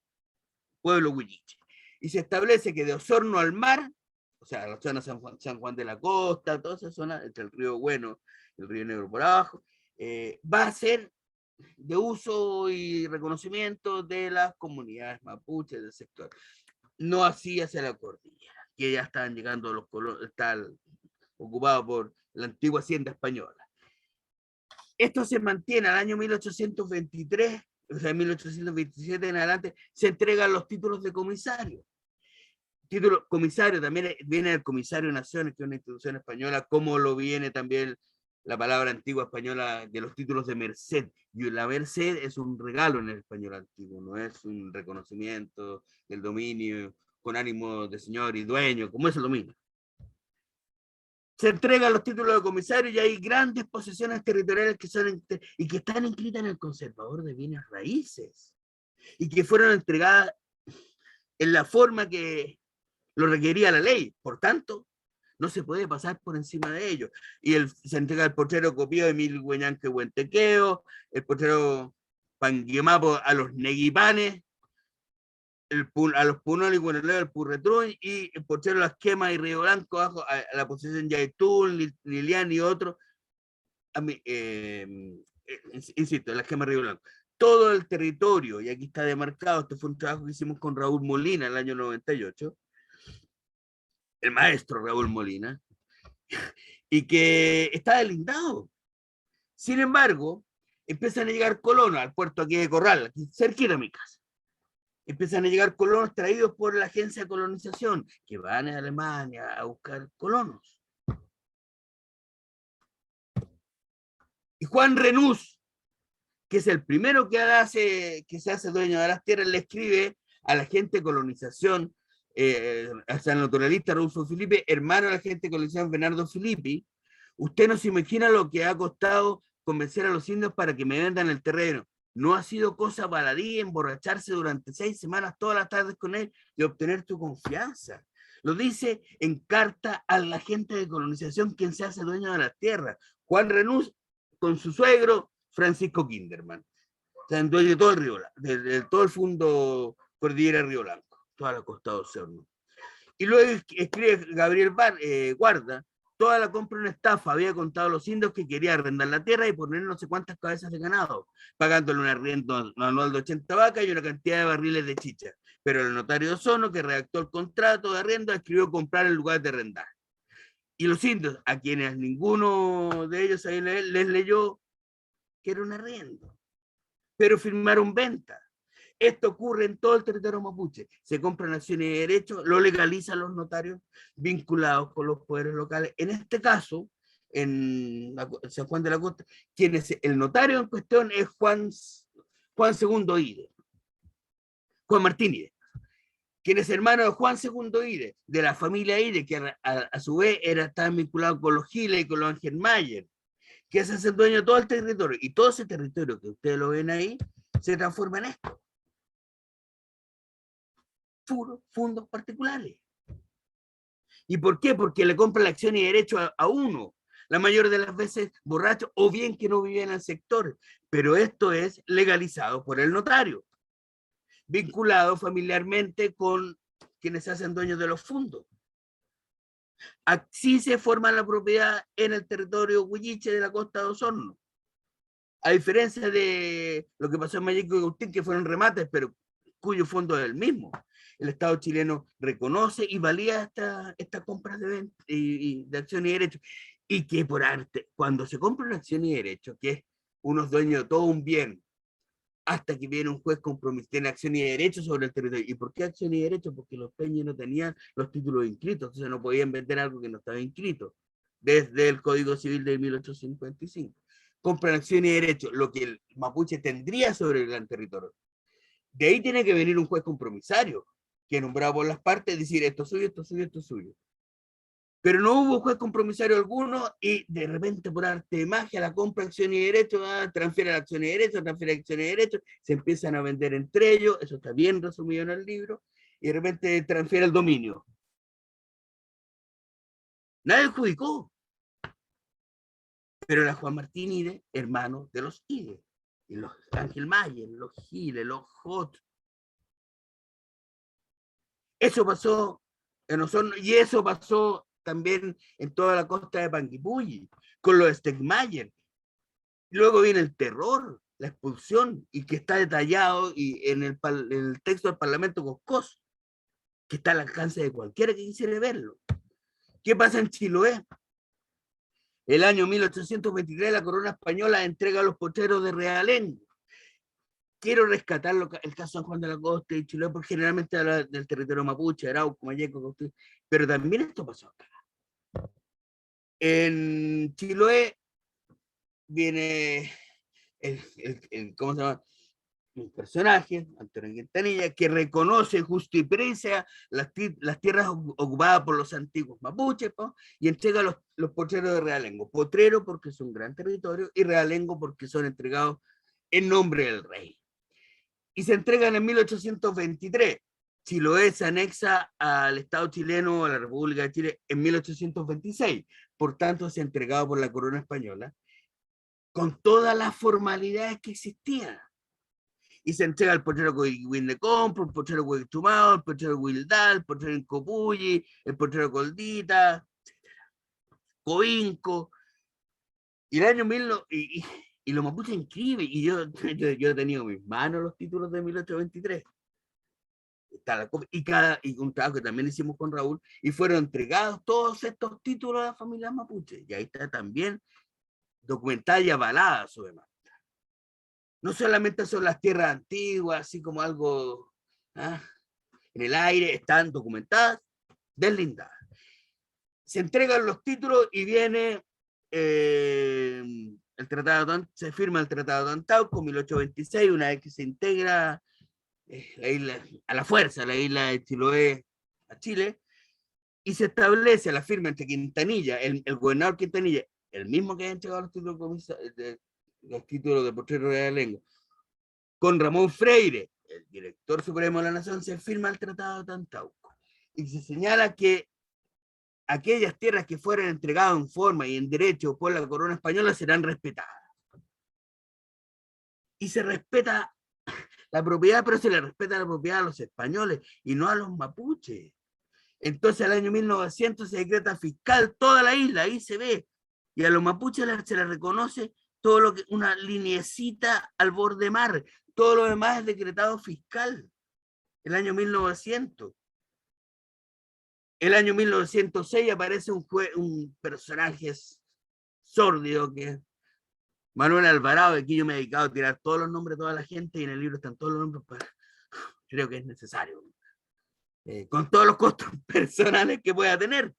pueblo huilliche. Y se establece que de Osorno al mar, o sea, la zona San Juan de la Costa, toda esa zona, entre el río Bueno y el río Negro por abajo, va a ser de uso y reconocimiento de las comunidades mapuches del sector. No así hacia la cordillera, que ya están llegando los colonos, está ocupado por la antigua hacienda española. Esto se mantiene al año 1823, o sea, 1827 en adelante, se entregan los títulos de comisario. Título comisario también viene del comisario de Naciones, que es una institución española, como lo viene también la palabra antigua española de los títulos de merced. Y la merced es un regalo en el español antiguo, no es un reconocimiento del dominio con ánimo de señor y dueño, como es el dominio. Se entregan los títulos de comisario y hay grandes posesiones territoriales que son y que están inscritas en el conservador de bienes raíces y que fueron entregadas en la forma que lo requería la ley. Por tanto, no se puede pasar por encima de ellos. Y se entrega el portero Copío de Mil Hueñanque Huentequeo, el portero Panguimapo a los Neguipanes, a los Punol y Guaneleo del Purretruy, y el portero Las Quemas y Río Blanco, bajo a la posesión Yaitún, Lilian y otros, insisto, Las Quemas y Río Blanco. Todo el territorio, y aquí está demarcado, este fue un trabajo que hicimos con Raúl Molina en el año 98, el maestro Raúl Molina, y que está delindado. Sin embargo, empiezan a llegar colonos al puerto aquí de Corral, aquí cerquita de mi casa. Empiezan a llegar colonos traídos por la agencia de colonización, que van a Alemania a buscar colonos. Y Juan Renús, que es el primero que se hace dueño de las tierras, le escribe a la agente de colonización, al naturalista Rodolfo Filippi, hermano de la agente de colonización Bernardo Filippi. Usted no se imagina lo que ha costado convencer a los indios para que me vendan el terreno. No ha sido cosa baladí emborracharse durante 6 semanas todas las tardes con él y obtener tu confianza. Lo dice en carta a la gente de colonización, quien se hace dueño de las tierras. Juan Renús con su suegro Francisco Kinderman. O sea, dueño de todo el río, de todo el fondo Cordillera Río Blanco, toda la costa de Osorno. Y luego escribe Gabriel Guarda, toda la compra en estafa, había contado a los indios que quería arrendar la tierra y poner no sé cuántas cabezas de ganado, pagándole un arriendo anual de 80 vacas y una cantidad de barriles de chicha. Pero el notario de Osorno, que redactó el contrato de arriendo, escribió comprar en lugar de arrendar. Y los indios, a quienes ninguno de ellos ahí les leyó que era un arriendo, pero firmaron venta. Esto ocurre en todo el territorio mapuche. Se compran acciones y derechos, lo legalizan los notarios vinculados con los poderes locales. En este caso, en San Juan de la Costa, quien es el notario en cuestión es Juan II Ide, Juan Martín Ide, quien es hermano de Juan II Ide, de la familia Ide, que a su vez estaba vinculado con los Giles y con los Ángel Mayer, que se hace dueño de todo el territorio. Y todo ese territorio que ustedes lo ven ahí, se transforma en esto. Fondos particulares. ¿Y por qué? Porque le compran la acción y derecho a uno, la mayor de las veces borracho, o bien que no vive en el sector, pero esto es legalizado por el notario, vinculado familiarmente con quienes se hacen dueños de los fondos. Así se forma la propiedad en el territorio huilliche de la costa de Osorno. A diferencia de lo que pasó en Mayeco y Agustín, que fueron remates, pero cuyo fondo es el mismo. El Estado chileno reconoce y valía esta compra de acción y derecho. Y que por arte, cuando se compra una acción y derecho, que es unos dueños de todo un bien, hasta que viene un juez tiene acción y derecho sobre el territorio. ¿Y por qué acción y derecho? Porque los peñas no tenían los títulos inscritos, entonces no podían vender algo que no estaba inscrito, desde el Código Civil de 1855. Compran acción y derecho, lo que el mapuche tendría sobre el gran territorio. De ahí tiene que venir un juez compromisario, que nombrado por las partes, decir esto es suyo, esto es suyo, esto es suyo. Pero no hubo juez compromisario alguno y de repente por arte de magia la compra acción y derecho, transfiere la acción y derecho, transfiere acción y derecho, se empiezan a vender entre ellos, eso está bien resumido en el libro, y de repente transfiere el dominio. Nadie adjudicó, pero era Juan Martín Ide, hermano de los Ide, y los Ángel Mayer, los Giles, los Hot. Eso pasó en Osorno, y eso pasó también en toda la costa de Panguipulli, con los Stegmayer. Luego viene el terror, la expulsión, y que está detallado y en el texto del Parlamento Coscos, que está al alcance de cualquiera que quisiera verlo. ¿Qué pasa en Chiloé? El año 1823 la corona española entrega a los pocheros de Realengo. Quiero rescatar el caso de Juan de la Costa y Chiloé, porque generalmente habla del territorio mapuche, Arauco, Mayeco, pero también esto pasó acá. En Chiloé viene ¿cómo se llama? Un personaje, Antonio Quintanilla, que reconoce justo y precia las tierras ocupadas por los antiguos mapuches, ¿no? Y entrega los potreros de Realengo. Potrero porque es un gran territorio y Realengo porque son entregados en nombre del rey. Y se entregan en 1823. Chiloé se anexa al Estado chileno, a la República de Chile, en 1826. Por tanto, se ha entregado por la corona española con todas las formalidades que existían. Y se entrega el potrero Coihuín de Compro, el potrero Coitumao, el potrero Huildal, el potrero Incopulli, el potrero Coldita, Coinco. Y el año 1900, y los mapuches inscriben, y yo he tenido en mis manos los títulos de 1823. Y un trabajo que también hicimos con Raúl, y fueron entregados todos estos títulos a la familia mapuche. Y ahí está también documentada y avalada su demanda. No solamente son las tierras antiguas, así como algo en el aire, están documentadas, deslindadas. Se entregan los títulos y viene el tratado, se firma el Tratado de Antauco en 1826, una vez que se integra la isla, a la fuerza la isla de Chiloé a Chile, y se establece la firma entre Quintanilla, el gobernador Quintanilla, el mismo que ha entregado los títulos de potrero de Realengo, con Ramón Freire, el director supremo de la nación, se firma el Tratado de Antauco y se señala que aquellas tierras que fueran entregadas en forma y en derecho por la corona española serán respetadas. Y se respeta la propiedad, pero se le respeta la propiedad a los españoles y no a los mapuches. Entonces, al año 1900 se decreta fiscal toda la isla, ahí se ve, y a los mapuches se les reconoce todo lo que, una lineecita al borde mar, todo lo demás es decretado fiscal, el año 1900. El año 1906 aparece un personaje sórdido que es Manuel Alvarado. Aquí yo me he dedicado a tirar todos los nombres de toda la gente y en el libro están todos los nombres, pues, creo que es necesario, con todos los costos personales que pueda tener.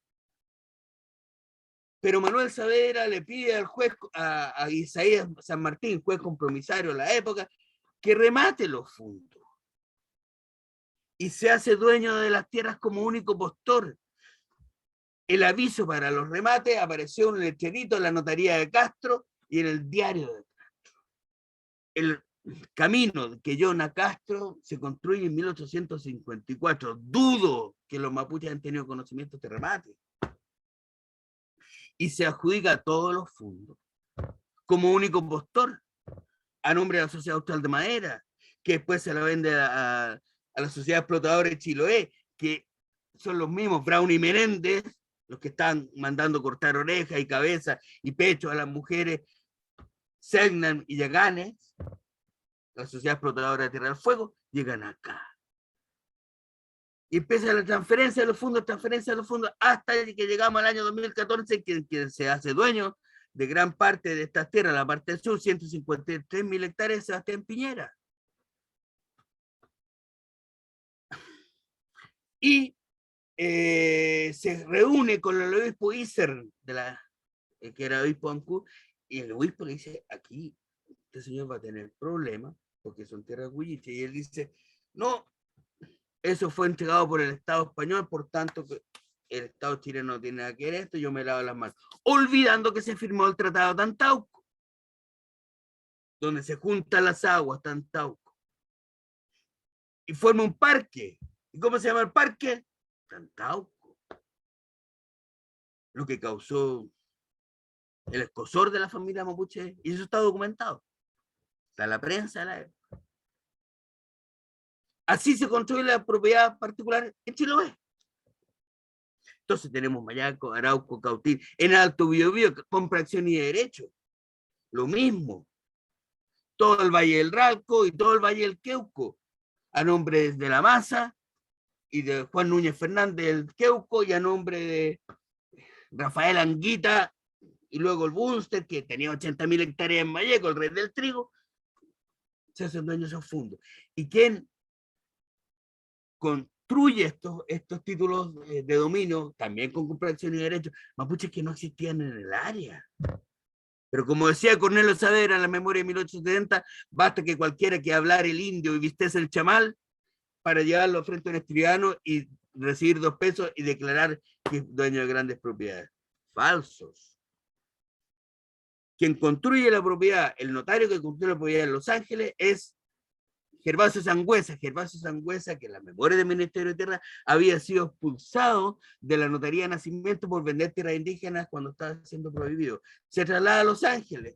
Pero Manuel Saavedra le pide al juez, a Isaías San Martín, juez compromisario de la época, que remate los fundos. Y se hace dueño de las tierras como único postor. El aviso para los remates apareció en un lecherito en la notaría de Castro y en el diario de Castro. El camino que lleva a Castro se construye en 1854. Dudo que los mapuches han tenido conocimiento de este remate. Y se adjudica todos los fondos como único postor a nombre de la Sociedad Austral de Madera, que después se la vende a la Sociedad Explotadora de Chiloé, que son los mismos, Brown y Menéndez, los que están mandando cortar orejas y cabezas y pechos a las mujeres, Segnan y Yaganes, la Sociedad Explotadora de Tierra del Fuego, llegan acá. Y empieza la transferencia de los fondos, hasta que llegamos al año 2014, que se hace dueño de gran parte de estas tierras, la parte del sur, 153.000 hectáreas, Sebastián Piñera. Y se reúne con el obispo Iser, que era obispo de Ancud, y el obispo le dice, aquí este señor va a tener problemas, porque son tierras huilliches, y él dice, no, eso fue entregado por el Estado español, por tanto, el Estado chileno no tiene nada que ver esto, yo me lavo las manos. Olvidando que se firmó el Tratado de Antauco, donde se juntan las aguas Tantauco y forma un parque. ¿Y cómo se llama el parque? Tantauco. Lo que causó el escozor de la familia mapuche, y eso está documentado. Está en la prensa de la época. Así se construye la propiedad particular en Chiloé. Entonces tenemos Mayaco, Arauco, Cautín, en Alto Biobío, compra, acción y derecho. Lo mismo. Todo el Valle del Ralco y todo el Valle del Queuco, a nombre de la Masa y de Juan Núñez Fernández del Queuco, y a nombre de Rafael Anguita, y luego el Bunster, que tenía 80.000 hectáreas en Mayeco, el rey del trigo, se hacen dueños de esos fondos. ¿Y quién construye estos títulos de dominio, también con compra-acción y derechos? Mapuches que no existían en el área. Pero como decía Cornelio Saavedra en la memoria de 1870, basta que cualquiera que hablara el indio y vistiese el chamal para llevarlo frente a un escribano y recibir 2 pesos y declarar que es dueño de grandes propiedades. Falsos. Quien construye la propiedad, el notario que construye la propiedad en Los Ángeles es Gervasio Sangüesa, que en la memoria del Ministerio de Tierra había sido expulsado de la notaría de nacimiento por vender tierras indígenas cuando estaba siendo prohibido. Se traslada a Los Ángeles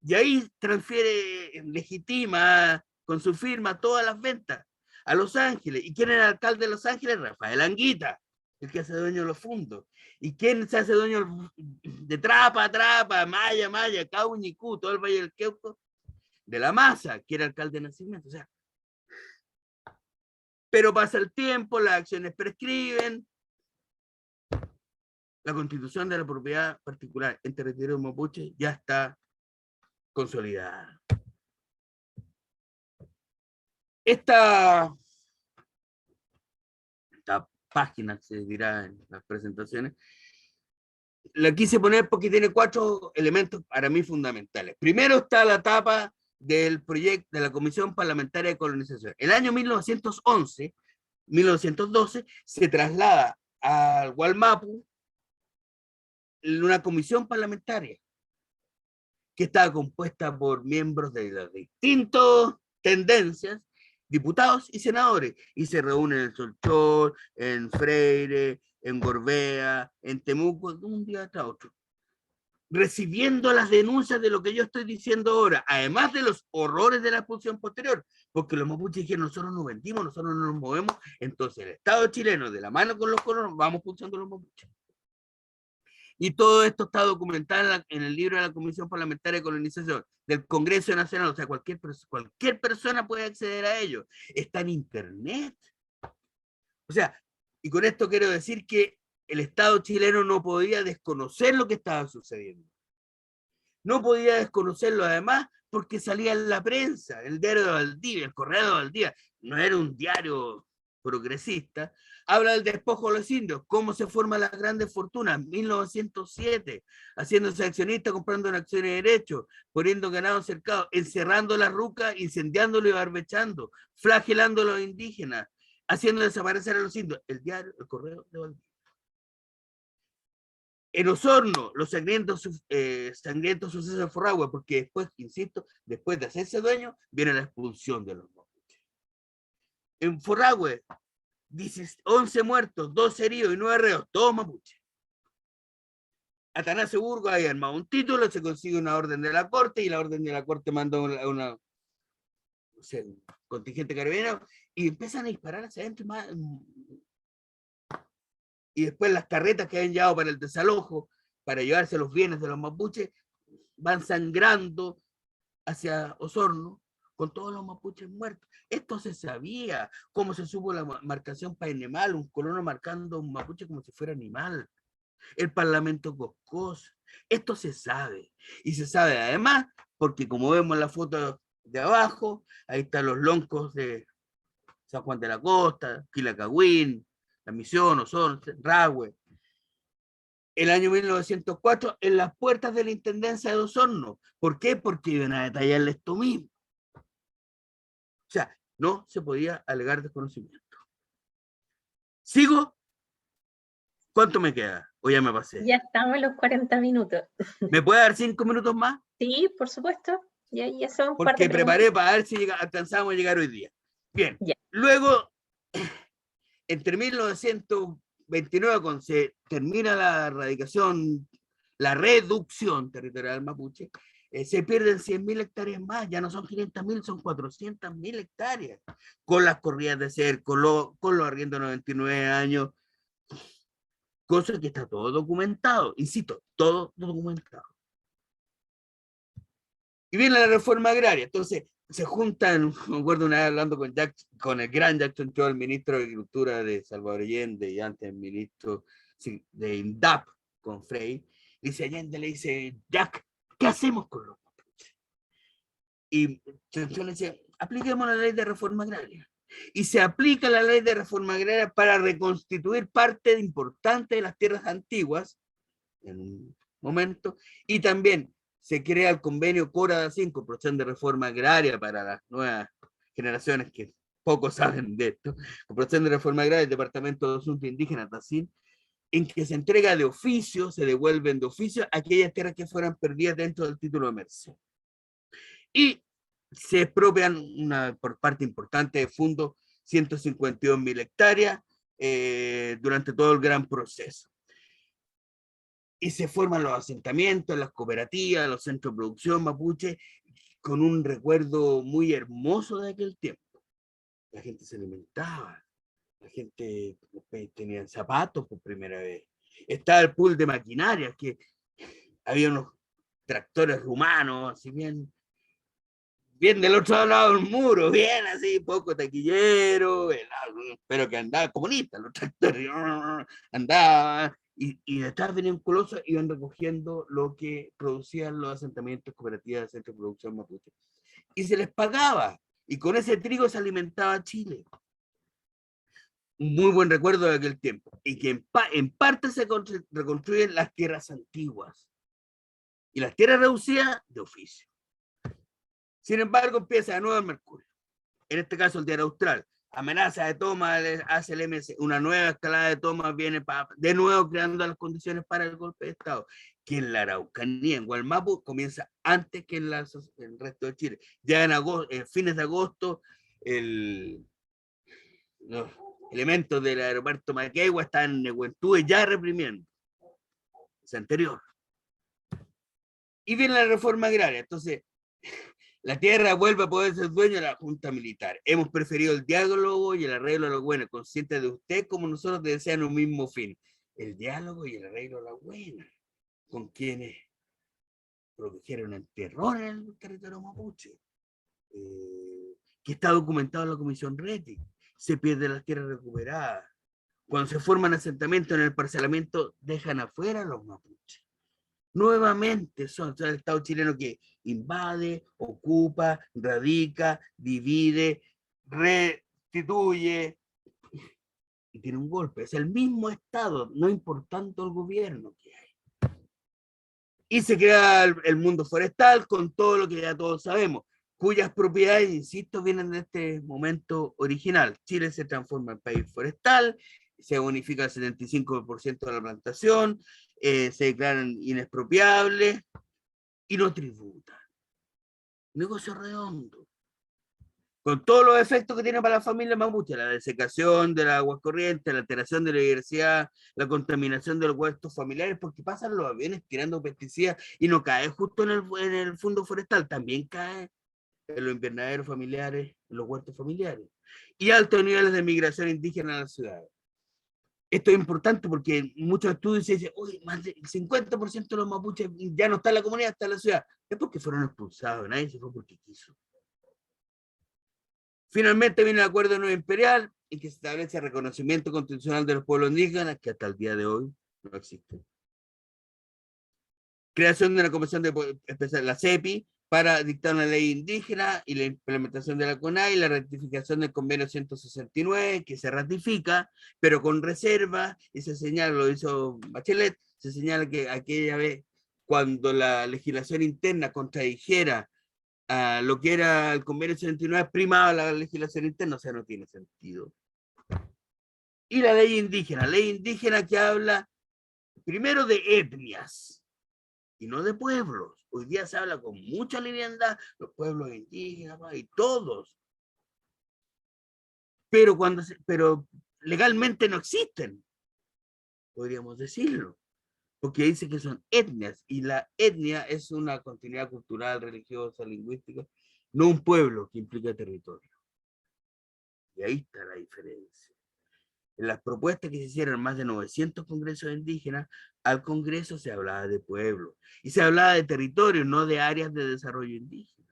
y ahí transfiere, legitima con su firma todas las ventas a Los Ángeles. ¿Y quién era el alcalde de Los Ángeles? Rafael Anguita, el que hace dueño de los fondos. ¿Y quién se hace dueño de Trapa, Maya, Cauñicú, todo el Valle del Queuco? De la Masa, que era alcalde de nacimiento. O sea, pero pasa el tiempo, las acciones prescriben, la constitución de la propiedad particular en territorio mapuche ya está consolidada. Esta página, se dirá en las presentaciones, la quise poner porque tiene 4 elementos para mí fundamentales. Primero está la etapa del proyecto de la Comisión Parlamentaria de Colonización. El año 1912 se traslada al Gualmapu una comisión parlamentaria que estaba compuesta por miembros de las distintas tendencias, diputados y senadores, y se reúnen en Solchor, en Freire, en Gorbea, en Temuco, de un día tras otro, recibiendo las denuncias de lo que yo estoy diciendo ahora, además de los horrores de la expulsión posterior, porque los mapuches dijeron, nosotros nos vendimos, nosotros no nos movemos, entonces el Estado chileno, de la mano con los colonos, vamos expulsando a los mapuches. Y todo esto está documentado en el libro de la Comisión Parlamentaria de Colonización del Congreso Nacional, o sea, cualquier persona puede acceder a ello, está en internet. O sea, y con esto quiero decir que el Estado chileno no podía desconocer lo que estaba sucediendo. No podía desconocerlo además porque salía en la prensa, el diario de Valdivia, el Correo de Valdivia, no era un diario progresista, habla del despojo de los indios, cómo se forman las grandes fortunas, 1907, haciéndose accionista, comprando en acciones de derecho, poniendo ganado cercado, encerrando las rucas, incendiándolo y barbechando, flagelando a los indígenas, haciendo desaparecer a los indios. El diario, el Correo de Valdivia. En Osorno, los sangrientos sucesos de Forragüe, porque después, insisto, después de hacerse dueño, viene la expulsión de los mapuches. En Forragüe, 11 muertos, 2 heridos y 9 reos, todos mapuches. Atanasio Burgos había armado un título, se consigue una orden de la corte, y la orden de la corte manda un contingente carabinero, y empiezan a disparar hacia adentro. Y después las carretas que habían llevado para el desalojo, para llevarse los bienes de los mapuches, van sangrando hacia Osorno con todos los mapuches muertos. Esto se sabía, cómo se supo la marcación Painemal, un colono marcando a un mapuche como si fuera animal. El Parlamento Coscoso. Esto se sabe. Y se sabe además porque, como vemos en la foto de abajo, ahí están los loncos de San Juan de la Costa, Quilacagüín, La Misión, Osorno, Rahue. El año 1904, en las puertas de la Intendencia de Osorno. ¿Por qué? Porque iban a detallarle esto mismo. O sea, no se podía alegar desconocimiento. ¿Sigo? ¿Cuánto me queda? ¿O ya me pasé? Ya estamos en los 40 minutos. ¿Me puede dar 5 minutos más? Sí, por supuesto. Ya son un par Porque de preparé preguntas. para ver si alcanzamos a llegar hoy día. Bien. Ya. Luego, entre 1929, cuando se termina la erradicación, la reducción territorial mapuche, se pierden 100.000 hectáreas más, ya no son 500.000, son 400.000 hectáreas, con las corridas de cerco, con los arriendos de 99 años, cosa que está todo documentado, insisto, todo documentado. Y viene la reforma agraria, entonces se juntan, me acuerdo una vez hablando con el gran Jackson Cho, el ministro de Agricultura de Salvador Allende, y antes el ministro de INDAP, con Frey, dice Allende, le dice, Jack, ¿qué hacemos con los mapuches? Y Cho le dice, apliquemos la ley de reforma agraria. Y se aplica la ley de reforma agraria para reconstituir parte importante de las tierras antiguas, en un momento, y también se crea el convenio CORA 5, Procesión de Reforma Agraria para las nuevas generaciones que poco saben de esto, Procesión de Reforma Agraria del Departamento de Asuntos Indígenas, TACIN, en que se entrega de oficio, se devuelven de oficio aquellas tierras que fueran perdidas dentro del título de merced. Y se expropian por parte importante de fondo 152.000 hectáreas durante todo el gran proceso. Y se forman los asentamientos, las cooperativas, los centros de producción mapuche, con un recuerdo muy hermoso de aquel tiempo. La gente se alimentaba, la gente tenía zapatos por primera vez. Estaba el pool de maquinaria, que había unos tractores rumanos, así bien del otro lado del muro, bien así, poco taquillero, pero que andaba comunista, los tractores andaban. Y detrás venían colosos y iban recogiendo lo que producían los asentamientos cooperativas de centro de producción mapuche. Y se les pagaba, y con ese trigo se alimentaba Chile. Un muy buen recuerdo de aquel tiempo. Y que en parte se reconstruyen las tierras antiguas. Y las tierras reducidas de oficio. Sin embargo, empieza de nuevo el mercurio. En este caso, el diario Austral. Amenaza de toma, hace el MC, una nueva escalada de tomas viene de nuevo creando las condiciones para el golpe de Estado, que en la Araucanía, en Gualmapu, comienza antes que en el resto de Chile. Ya en fines de agosto, los elementos del aeropuerto Maquegua están en Nehuentúe ya reprimiendo. Es anterior. Y viene la reforma agraria, entonces la tierra vuelve a poder ser dueño de la Junta Militar. Hemos preferido el diálogo y el arreglo de lo bueno, conscientes de usted como nosotros desean un mismo fin. El diálogo y el arreglo de la buena, con quienes produjeron el terror en el territorio mapuche, que está documentado en la Comisión Reti. Se pierden las tierras recuperadas. Cuando se forman asentamientos en el parcelamiento, dejan afuera a los mapuches. Nuevamente son el Estado chileno que invade, ocupa, radica, divide, restituye y tiene un golpe. Es el mismo Estado, no importando el gobierno que hay. Y se crea el mundo forestal con todo lo que ya todos sabemos, cuyas propiedades, insisto, vienen de este momento original. Chile se transforma en país forestal, se bonifica el 75% de la plantación, se declaran inexpropiables y no tributan. Negocio redondo. Con todos los efectos que tiene para la familia mapuche, la desecación de las aguas corrientes, la alteración de la biodiversidad, la contaminación de los huertos familiares, porque pasan los aviones tirando pesticidas y no cae justo en el fondo forestal, también cae en los invernaderos familiares, en los huertos familiares. Y altos niveles de migración indígena a las ciudades. Esto es importante porque muchos estudios se dicen, uy, más del 50% de los mapuches ya no está en la comunidad, está en la ciudad. Es porque fueron expulsados, nadie se fue porque quiso. Finalmente viene el Acuerdo No Imperial, en que se establece el reconocimiento constitucional de los pueblos indígenas, que hasta el día de hoy no existe. Creación de una comisión especial, la CEPI, para dictar una ley indígena y la implementación de la CONAI y la ratificación del convenio 169, que se ratifica, pero con reserva, y se señala, lo hizo Bachelet, se señala que aquella vez, cuando la legislación interna contradijera a lo que era el convenio 169, primaba la legislación interna, o sea, no tiene sentido. y la ley indígena que habla primero de etnias y no de pueblos. Hoy día se habla con mucha liviandad, los pueblos indígenas y todos. Pero legalmente no existen, podríamos decirlo, porque dice que son etnias, y la etnia es una continuidad cultural, religiosa, lingüística, no un pueblo que implica territorio. Y ahí está la diferencia. En las propuestas que se hicieron en más de 900 congresos indígenas, al congreso se hablaba de pueblo, y se hablaba de territorio, no de áreas de desarrollo indígena.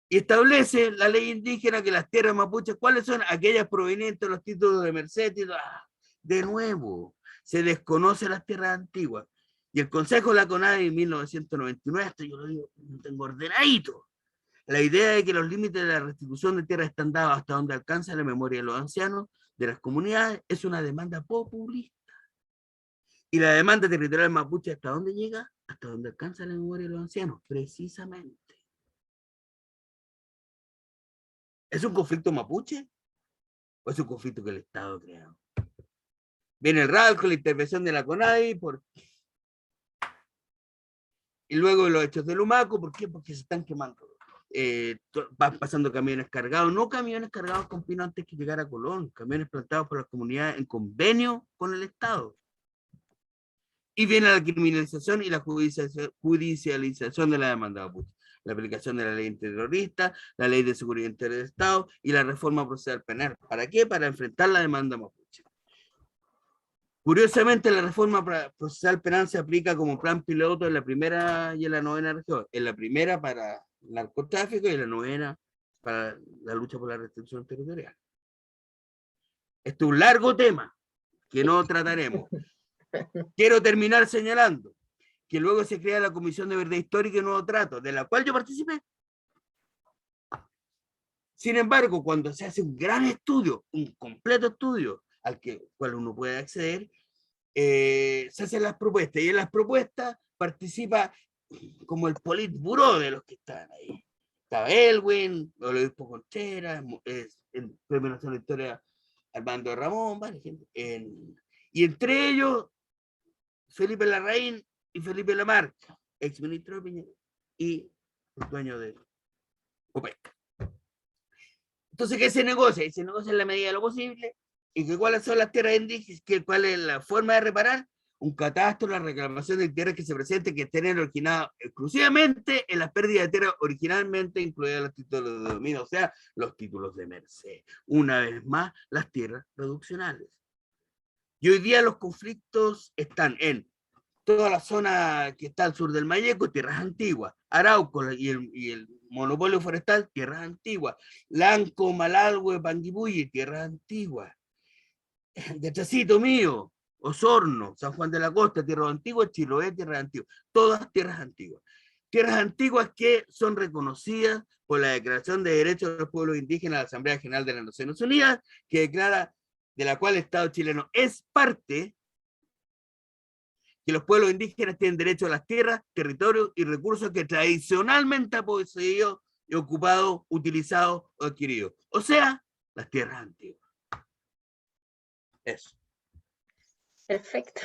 Y establece la ley indígena que las tierras mapuches, ¿cuáles son? Aquellas provenientes de los títulos de merced. De nuevo, se desconoce las tierras antiguas. Y el Consejo de la CONADI en 1999, esto yo lo digo, no tengo ordenadito. La idea de que los límites de la restitución de tierras están dados hasta donde alcanza la memoria de los ancianos de las comunidades es una demanda populista. Y la demanda territorial mapuche, ¿hasta dónde llega? Hasta donde alcanza la memoria de los ancianos, precisamente. ¿Es un conflicto mapuche? ¿O es un conflicto que el Estado ha creado? Viene el RAL con la intervención de la CONADI y luego los hechos del Humaco. ¿Por qué? Porque se están quemando. Van pasando camiones cargados, no camiones cargados con pino antes que llegar a Colón, camiones plantados por las comunidades en convenio con el Estado. Y viene la criminalización y la judicialización de la demanda mapuche. La aplicación de la ley antiterrorista, la ley de seguridad interior del Estado y la reforma procesal penal. ¿Para qué? Para enfrentar la demanda mapuche. Curiosamente, la reforma procesal penal se aplica como plan piloto en la primera y en la novena región. En la primera para el narcotráfico y en la novena para la lucha por la restricción territorial. Este es un largo tema que no trataremos. Quiero terminar señalando que luego se crea la Comisión de Verdad Histórica y Nuevo Trato, de la cual yo participé. Sin embargo, cuando se hace un gran estudio, un completo estudio, al cual uno puede acceder, se hacen las propuestas, y en las propuestas participa como el politburó de los que están ahí. Estaba Elwin, Obispo Contreras, el Premio Nacional de Historia Armando Ramón, varias gente, y entre ellos Felipe Larraín y Felipe Lamarca, ex ministro de Piñera y el dueño de OPEC. Entonces, ¿qué se negocia? Y se negocia en la medida de lo posible. ¿Y cuáles son las tierras indígenas? ¿Cuál es la forma de reparar? Un catastro, la reclamación de tierras que se presente, que estén originadas exclusivamente en las pérdidas de tierra originalmente incluidas los títulos de dominio, o sea, los títulos de merced. Una vez más, las tierras reduccionales. Y hoy día los conflictos están en toda la zona que está al sur del Mayeco, tierras antiguas, Arauco y el monopolio forestal, tierras antiguas, Lanco, Malalhue, Panguipulli, tierras antiguas, Detrásito mío, Osorno, San Juan de la Costa, tierras antiguas, Chiloé, tierras antiguas, todas tierras antiguas. Tierras antiguas que son reconocidas por la Declaración de Derechos de los Pueblos Indígenas de la Asamblea General de las Naciones Unidas, que declara, de la cual el Estado chileno es parte, que los pueblos indígenas tienen derecho a las tierras, territorios y recursos que tradicionalmente han poseído y ocupado, utilizado o adquirido. O sea, las tierras antiguas. Eso. Perfecto.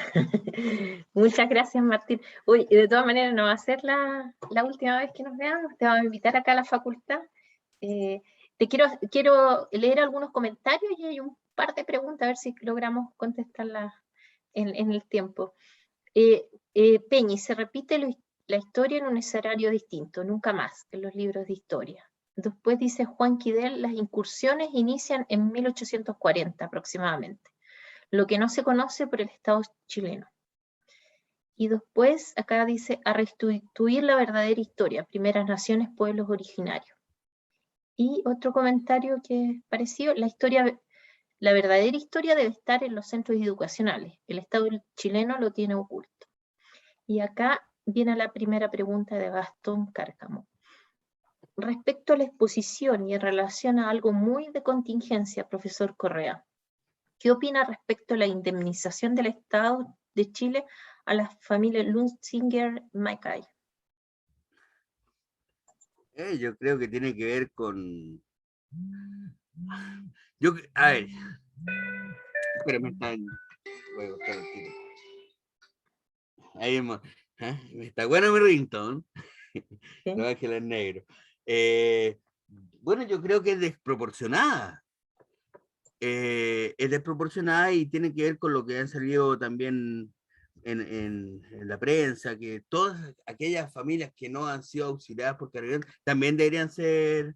Muchas gracias, Martín. Uy, y de todas maneras no va a ser la última vez que nos veamos. Te vamos a invitar acá a la facultad. Te quiero leer algunos comentarios y hay un par de preguntas, a ver si logramos contestarlas en el tiempo. Peñi, se repite la historia en un escenario distinto, nunca más, en los libros de historia. Después dice Juan Quidel, las incursiones inician en 1840 aproximadamente, lo que no se conoce por el Estado chileno. Y después acá dice, a restituir la verdadera historia, primeras naciones, pueblos originarios. Y otro comentario que es parecido, la verdadera historia debe estar en los centros educacionales. El Estado chileno lo tiene oculto. Y acá viene la primera pregunta de Gastón Cárcamo. Respecto a la exposición y en relación a algo muy de contingencia, profesor Correa, ¿qué opina respecto a la indemnización del Estado de Chile a la familia Lunzinger-Mackay? Yo creo que tiene que ver con... a ver, Pero me están... Voy a buscar el tiro. Ahí está bueno mi ringtone. Sí. Los Ángeles Negros. Bueno, yo creo que es desproporcionada. Es desproporcionada y tiene que ver con lo que han salido también en la prensa, que todas aquellas familias que no han sido auxiliadas por Carabineros también deberían ser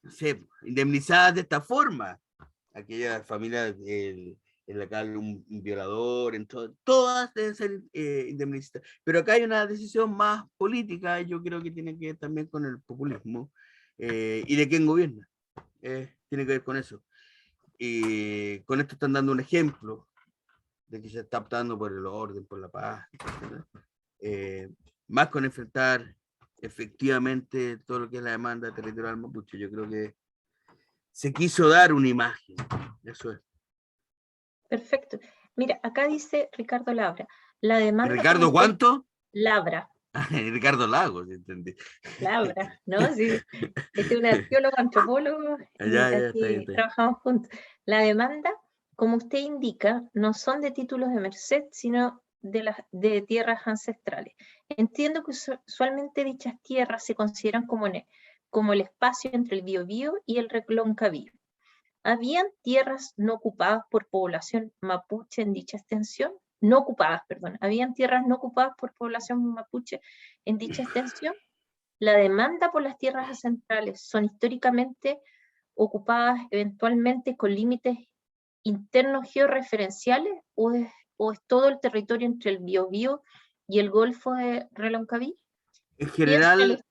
no sé, indemnizadas de esta forma. Aquellas familias en la calle, un violador, todas deben ser indemnizadas. Pero acá hay una decisión más política, y yo creo que tiene que ver también con el populismo y de quién gobierna. Tiene que ver con eso. Y con esto están dando un ejemplo de que se está optando por el orden, por la paz, más con enfrentar efectivamente todo lo que es la demanda territorial mapuche. Yo creo que se quiso dar una imagen, eso es. Perfecto. Mira, acá dice Ricardo Labra, la demanda... ¿Ricardo cuánto? Labra. Ricardo Lagos, entendí. Labra, ¿no? Sí. Este es un arqueólogo, antropólogo, y Ya, aquí está bien. trabajamos juntos. La demanda, como usted indica, no son de títulos de merced, sino de tierras ancestrales. Entiendo que usualmente dichas tierras se consideran como el espacio entre el Biobío y el Recloncaví. ¿Habían tierras no ocupadas por población mapuche en dicha extensión? No ocupadas, perdón. ¿Habían tierras no ocupadas por población mapuche en dicha extensión? La demanda por las tierras ancestrales son históricamente ocupadas eventualmente con límites internos georreferenciales o es todo el territorio entre el Biobío y el Golfo de Reloncaví? En general...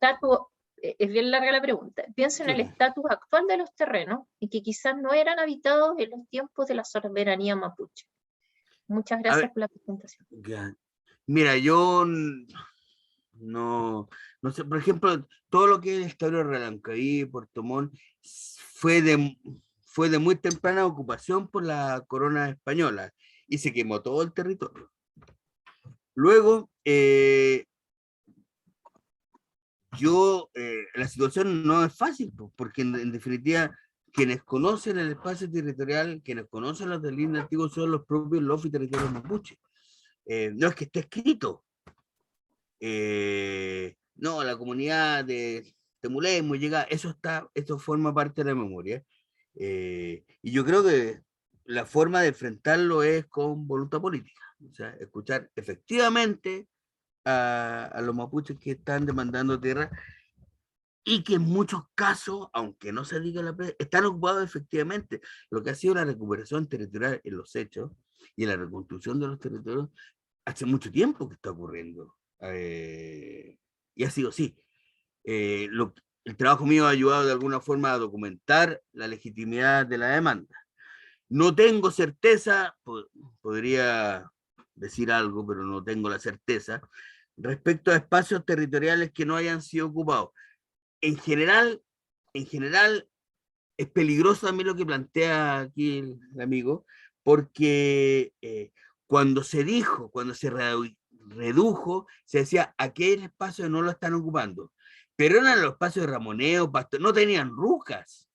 Es bien larga la pregunta. Piensa en el estatus actual de los terrenos y que quizás no eran habitados en los tiempos de la soberanía mapuche. Muchas gracias por la presentación. Ya. Mira, yo no sé, por ejemplo, todo lo que es el estado de Reloncaví, Puerto Montt, fue de muy temprana ocupación por la corona española y se quemó todo el territorio. Luego, la situación no es fácil, porque en definitiva, quienes conocen el espacio territorial, quienes conocen los delimitos antiguos son los propios lofi territorios mapuche. No es que esté escrito. No, la comunidad de Temulemo llega, eso forma parte de la memoria. Y yo creo que la forma de enfrentarlo es con voluntad política. O sea, escuchar efectivamente a los mapuches que están demandando tierra y que en muchos casos, aunque no se diga la prensa, están ocupados efectivamente. Lo que ha sido la recuperación territorial en los hechos y en la reconstrucción de los territorios hace mucho tiempo que está ocurriendo. Y ha sido así. El trabajo mío ha ayudado de alguna forma a documentar la legitimidad de la demanda. No tengo certeza, podría decir algo, pero no tengo la certeza, respecto a espacios territoriales que no hayan sido ocupados. En general, es peligroso también lo que plantea aquí el amigo, porque cuando se redujo, se decía, aquel espacio no lo están ocupando, pero eran los espacios de ramoneo, pastor, no tenían rucas,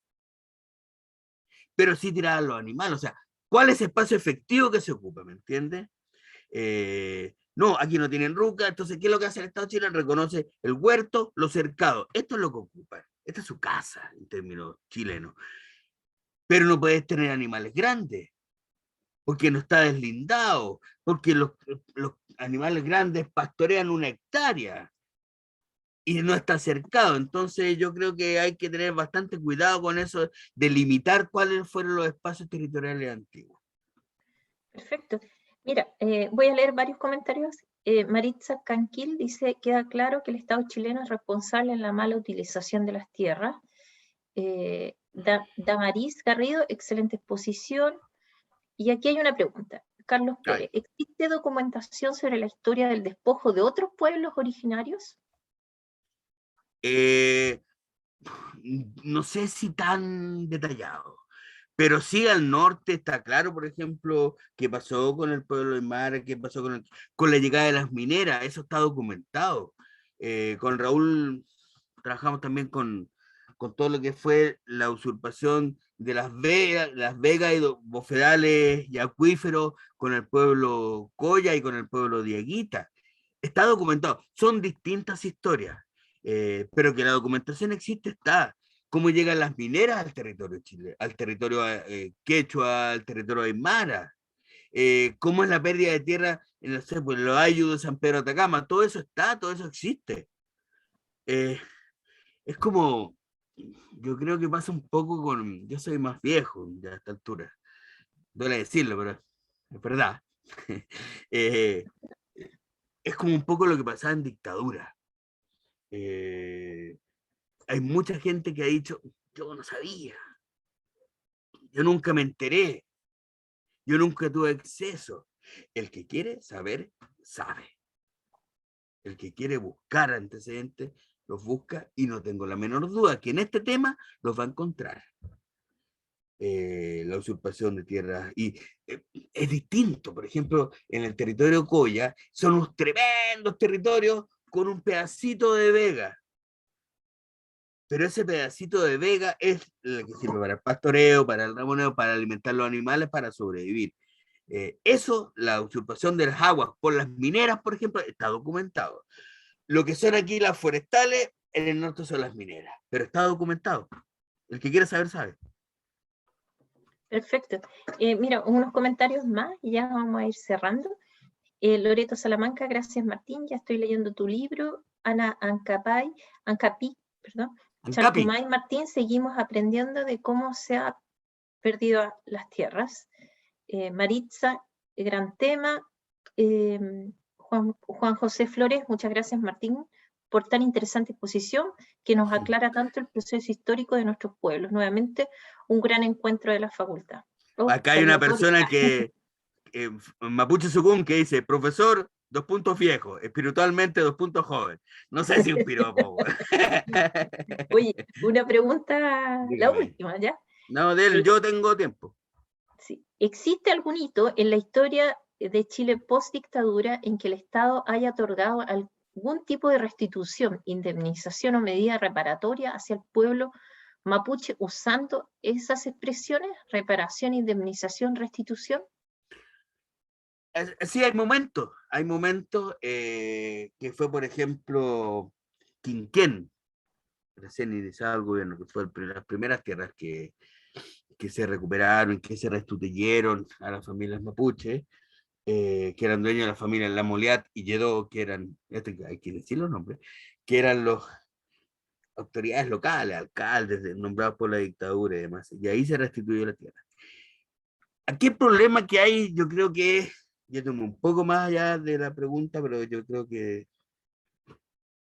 pero sí tiraban los animales. O sea, ¿cuál es el espacio efectivo que se ocupa? ¿Me entiendes? No, aquí no tienen ruca, entonces, ¿qué es lo que hace el Estado chileno? Reconoce el huerto, los cercados. Esto es lo que ocupan. Esta es su casa, en términos chilenos. Pero no puedes tener animales grandes, porque no está deslindado, porque los animales grandes pastorean 1 hectárea y no está cercado. Entonces yo creo que hay que tener bastante cuidado con eso, de limitar cuáles fueron los espacios territoriales antiguos. Perfecto. Mira, voy a leer varios comentarios. Maritza Canquil dice, queda claro que el Estado chileno es responsable en la mala utilización de las tierras. Damaris Garrido, excelente exposición. Y aquí hay una pregunta. Carlos Pérez, ¿existe documentación sobre la historia del despojo de otros pueblos originarios? No sé si tan detallado, pero sí al norte está claro, por ejemplo, qué pasó con el pueblo de Mara, qué pasó con la llegada de las mineras, eso está documentado. Con Raúl trabajamos también con con todo lo que fue la usurpación de Las Vegas y bofedales y acuíferos con el pueblo Coya y con el pueblo Dieguita. Está documentado, son distintas historias, pero que la documentación existe, está. Cómo llegan las mineras al territorio chileno, al territorio quechua, al territorio aymara, cómo es la pérdida de tierra en los Ayllus de San Pedro de Atacama, todo eso está, todo eso existe. Es como, yo creo que pasa un poco con, yo soy más viejo ya a esta altura, duele decirlo, pero es verdad. Es como un poco lo que pasaba en dictadura. Hay mucha gente que ha dicho, yo no sabía, yo nunca me enteré, yo nunca tuve acceso. El que quiere saber, sabe. El que quiere buscar antecedentes, los busca, y no tengo la menor duda que en este tema los va a encontrar. La usurpación de tierras, y es distinto, por ejemplo, en el territorio Coya, son unos tremendos territorios con un pedacito de vega, pero ese pedacito de vega es el que sirve para el pastoreo, para el ramoneo, para alimentar los animales, para sobrevivir. Eso, la usurpación de las aguas por las mineras, por ejemplo, está documentado. Lo que son aquí las forestales, en el norte son las mineras, pero está documentado. El que quiera saber, sabe. Perfecto. Mira, unos comentarios más y ya vamos a ir cerrando. Loreto Salamanca, gracias Martín, ya estoy leyendo tu libro. Ana Ancapi, perdón. Chartumay, Martín, seguimos aprendiendo de cómo se ha perdido las tierras. Maritza, gran tema. Juan José Flores, muchas gracias Martín por tan interesante exposición que nos aclara tanto el proceso histórico de nuestros pueblos. Nuevamente, un gran encuentro de la facultad. Acá hay una persona que, Mapuche Sukun, que dice, profesor, 2 puntos viejo, espiritualmente 2 puntos joven. No sé si un piropo. Oye, una pregunta, Dígame. la última, ¿ya? No, yo tengo tiempo. Sí. ¿Existe algún hito en la historia de Chile post-dictadura en que el Estado haya otorgado algún tipo de restitución, indemnización o medida reparatoria hacia el pueblo mapuche usando esas expresiones? Reparación, indemnización, restitución. Sí, hay momentos que fue, por ejemplo, Quinquén, recién iniciado el gobierno, que fue las primeras tierras que se recuperaron, que se restituyeron a las familias mapuche, que eran dueños de la familia La Moliat y Lledó, que eran, hay que decir los nombres, que eran las autoridades locales, alcaldes nombrados por la dictadura y demás, y ahí se restituyó la tierra. Aquí el problema que hay, yo creo que yo tengo un poco más allá de la pregunta, pero yo creo que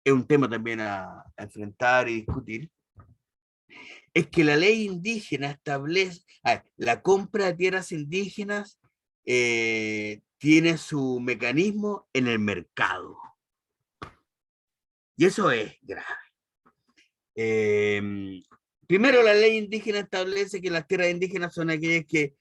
es un tema también a enfrentar y discutir, es que la ley indígena establece, la compra de tierras indígenas tiene su mecanismo en el mercado. Y eso es grave. Primero, la ley indígena establece que las tierras indígenas son aquellas que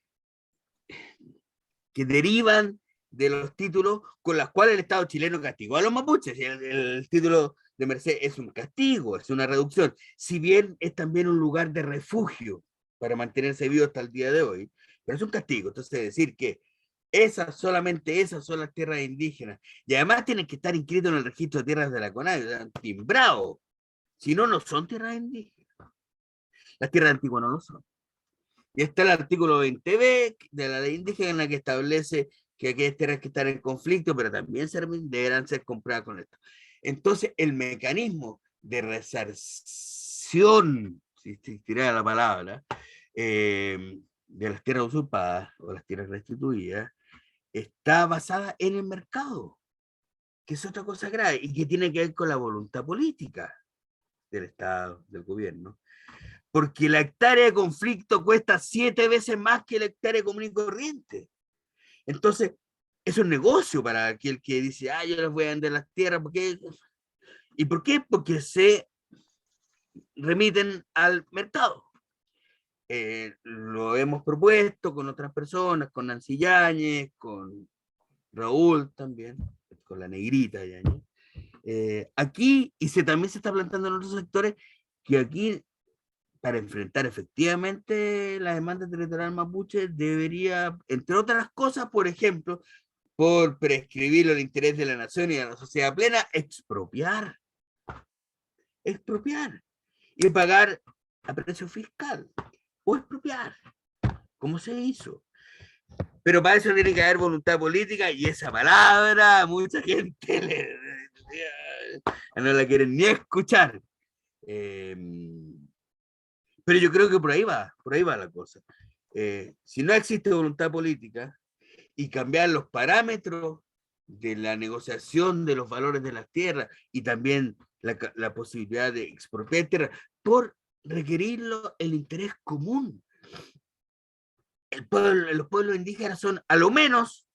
derivan de los títulos con los cuales el Estado chileno castigó a los mapuches. El título de merced es un castigo, es una reducción, si bien es también un lugar de refugio para mantenerse vivo hasta el día de hoy, pero es un castigo. Entonces, decir que solamente esas son las tierras indígenas, y además tienen que estar inscritos en el registro de tierras de la CONADE, timbrado, si no, no son tierras indígenas. Las tierras antiguas no lo son. Y está el artículo 20b de la ley indígena, en la que establece que aquellas tierras que están en conflicto, pero también deberán ser compradas con esto. Entonces, el mecanismo de resarción, si tirara la palabra, de las tierras usurpadas o las tierras restituidas, está basada en el mercado, que es otra cosa grave y que tiene que ver con la voluntad política del Estado, del gobierno. Porque la hectárea de conflicto cuesta 7 veces más que la hectárea común y corriente. Entonces, es un negocio para aquel que dice, yo les voy a vender las tierras. ¿Y por qué? Porque se remiten al mercado. Lo hemos propuesto con otras personas, con Nancy Yáñez, con Raúl también, con la negrita Yáñez. Aquí, y también se está planteando en otros sectores, que aquí para enfrentar efectivamente la demanda territorial mapuche, debería, entre otras cosas, por ejemplo, por prescribir el interés de la nación y de la sociedad plena, expropiar y pagar a precio fiscal, o expropiar, como se hizo. Pero para eso tiene que haber voluntad política, y esa palabra mucha gente no la quieren ni escuchar. Pero yo creo que por ahí va la cosa. Si no existe voluntad política y cambiar los parámetros de la negociación de los valores de las tierras, y también la posibilidad de expropiar tierra por requerirlo el interés común. Los pueblos indígenas son a lo menos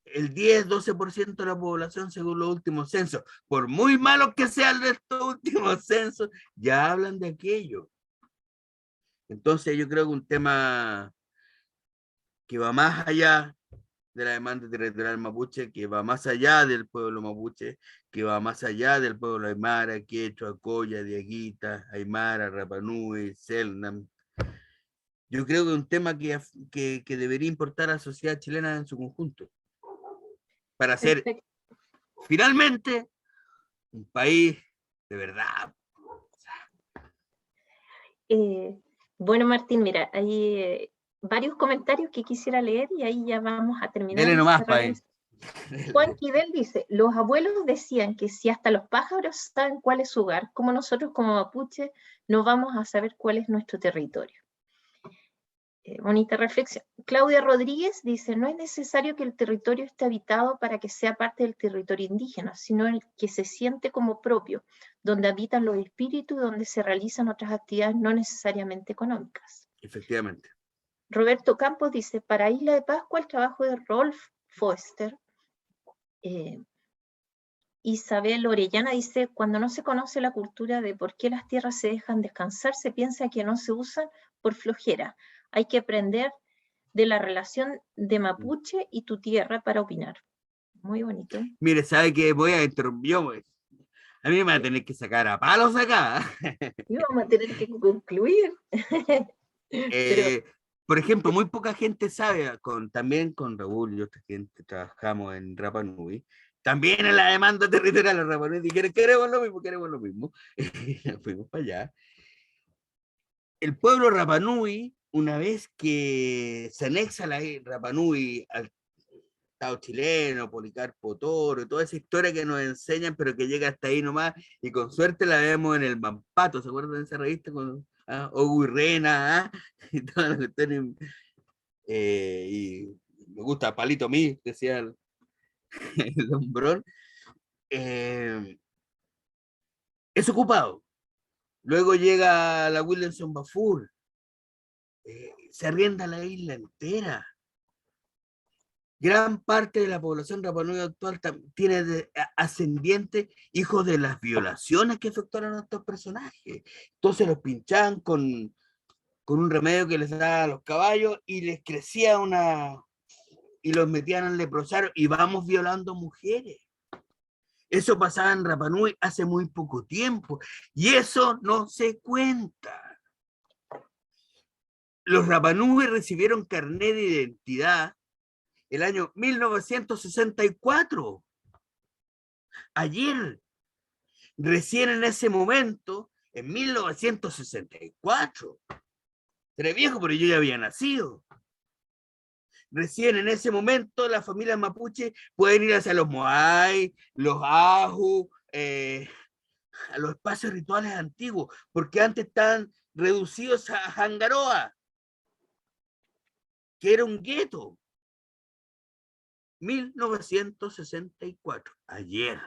el 10-12% de la población según los últimos censos. Por muy malos que sean estos últimos censos, ya hablan de aquello. Entonces yo creo que un tema que va más allá de la demanda territorial mapuche, que va más allá del pueblo mapuche, que va más allá del pueblo aymara, quechua, coya, diaguita, aymara, rapanui, selknam. Yo creo que es un tema que debería importar a la sociedad chilena en su conjunto, para hacer finalmente un país de verdad. Bueno, Martín, mira, hay varios comentarios que quisiera leer y ahí ya vamos a terminar. Dele nomás, país. Juan Quidel dice, los abuelos decían que si hasta los pájaros saben cuál es su hogar, como nosotros como mapuche no vamos a saber cuál es nuestro territorio. Bonita reflexión. Claudia Rodríguez dice, no es necesario que el territorio esté habitado para que sea parte del territorio indígena, sino el que se siente como propio, donde habitan los espíritus, donde se realizan otras actividades no necesariamente económicas. Efectivamente. Roberto Campos dice, para Isla de Pascua el trabajo de Rolf Foster. Isabel Orellana dice, cuando no se conoce la cultura de por qué las tierras se dejan descansar, se piensa que no se usan por flojera. Hay que aprender de la relación de Mapuche y tu tierra para opinar. Muy bonito. Mire, ¿sabe qué? Voy a interrumpir. A mí me va a tener que sacar a palos acá. Y vamos a tener que concluir. Por ejemplo, muy poca gente sabe, también con Raúl y otra gente trabajamos en Rapa Nui, también en la demanda territorial de Rapa Nui, dijeron, queremos lo mismo. Fuimos para allá. El pueblo Rapa Nui, una vez que se anexa la Rapa Nui al Estado chileno, Policarpo Toro, toda esa historia que nos enseñan, pero que llega hasta ahí nomás, y con suerte la vemos en el Mampato, ¿se acuerdan de esa revista? Con Ogu y Rena, y todas las cuestiones, y me gusta Palito Mí, decía el Don Brón. Es ocupado. Luego llega la Williamson Bafur, se arrienda la isla entera. Gran parte de la población Rapa Nui actual tiene ascendientes hijos de las violaciones que efectuaron estos personajes. Entonces los pinchaban con un remedio que les daba a los caballos y les crecía y los metían al leprosario, y vamos violando mujeres. Eso pasaba en Rapa Nui hace muy poco tiempo y eso no se cuenta. Los Rapa Nui recibieron carnet de identidad el año 1964. Ayer, recién en ese momento, en 1964. Era viejo, pero yo ya había nacido. Recién en ese momento las familias mapuche pueden ir hacia los moai, los aju, a los espacios rituales antiguos, porque antes estaban reducidos a Jangaroa, que era un gueto. 1964, ayer.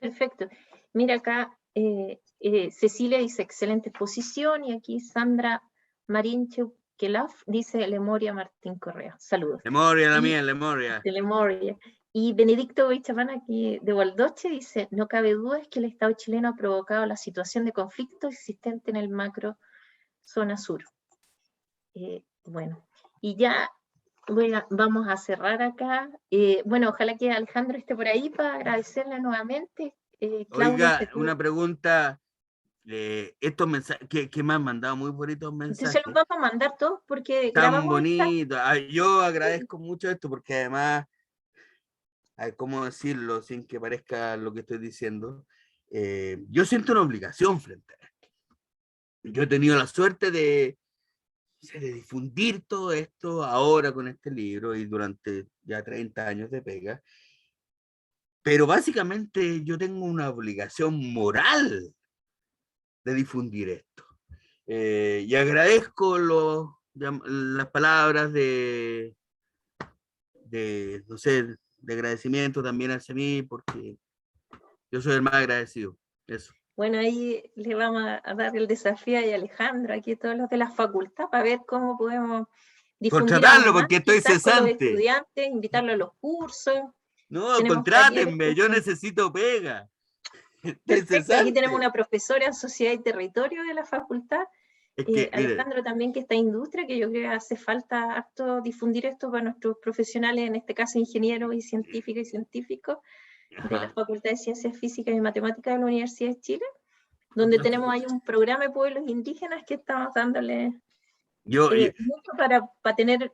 Perfecto. Mira acá, Cecilia dice excelente exposición, y aquí Sandra Marinche Kelaf dice Lemoria Martín Correa. Saludos. Lemoria, la mía, Lemoria. Lemoria. Y Benedicto Bichamán aquí de Waldoche dice, no cabe duda es que el Estado chileno ha provocado la situación de conflicto existente en el macro zona sur. Bueno, y ya vamos a cerrar acá. Bueno, ojalá que Alejandro esté por ahí para agradecerle nuevamente. Oiga, una pregunta. estos mensajes que me han mandado muy bonitos mensajes. Entonces los vamos a mandar todos porque Tan grabamos bonito. Yo agradezco mucho esto porque además, a ver, ¿cómo decirlo sin que parezca lo que estoy diciendo? Yo siento una obligación frente a esto. Yo he tenido la suerte de difundir todo esto ahora con este libro y durante ya 30 años de pega. Pero básicamente yo tengo una obligación moral de difundir esto. Y agradezco las palabras de, no sé, de agradecimiento también hacia mí, porque yo soy el más agradecido. Eso. Bueno, ahí le vamos a dar el desafío a Alejandro, aquí todos los de la facultad, para ver cómo podemos difundir Contratarlo, aún más, porque estoy quizás con los cesante. estudiantes, invitarlo a los cursos. No, Tenemos contrátenme, yo talleres. necesito pega. Perfecto, aquí tenemos una profesora en Sociedad y Territorio de la facultad, Es que, Alejandro también, que está en industria, que yo creo que hace falta harto difundir esto para nuestros profesionales, en este caso ingenieros y científicos de la Facultad de Ciencias Físicas y Matemáticas de la Universidad de Chile, donde tenemos ahí un programa de pueblos indígenas que estamos dándole mucho para tener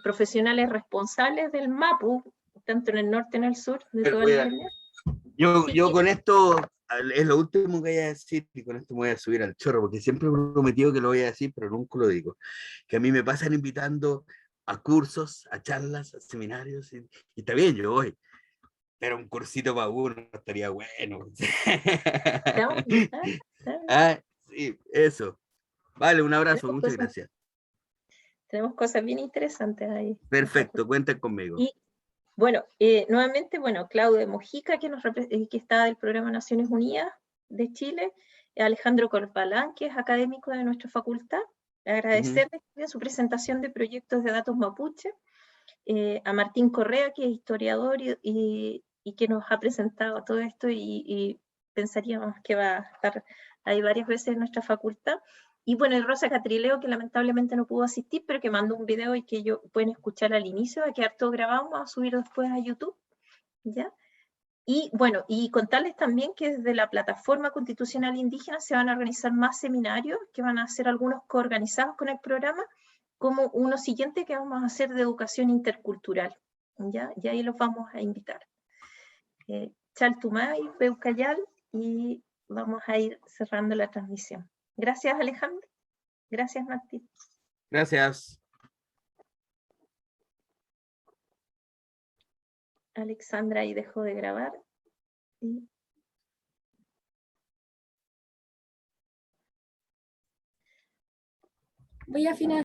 profesionales responsables del MAPU, tanto en el norte como en el sur, de toda la región. Yo con esto, es lo último que voy a decir, y con esto me voy a subir al chorro, porque siempre he prometido que lo voy a decir, pero nunca lo digo, que a mí me pasan invitando a cursos, a charlas, a seminarios, y está bien, yo voy, pero un cursito para uno estaría bueno. Ah, sí, eso. Vale, un abrazo, muchas gracias. Tenemos cosas bien interesantes ahí. Perfecto, cuenten conmigo. Y bueno, nuevamente, Claudio Mojica, que está del Programa Naciones Unidas de Chile, Alejandro Corbalán, que es académico de nuestra facultad, agradecerle su presentación de proyectos de datos mapuche, a Martín Correa, que es historiador y que nos ha presentado todo esto y pensaríamos que va a estar ahí varias veces en nuestra facultad. Y bueno, Rosa Catrileo, que lamentablemente no pudo asistir, pero que mandó un video y que pueden escuchar al inicio, va a quedar todo grabado, vamos a subir después a YouTube, ¿ya? Y bueno, y contarles también que desde la Plataforma Constitucional Indígena se van a organizar más seminarios, que van a ser algunos coorganizados con el programa, como uno siguiente que vamos a hacer de educación intercultural, ¿ya? Y ahí los vamos a invitar. Chaltumay, Peucayal, y vamos a ir cerrando la transmisión. Gracias, Alejandro. Gracias, Martín. Gracias. Alexandra ahí dejó de grabar. Voy a finalizar.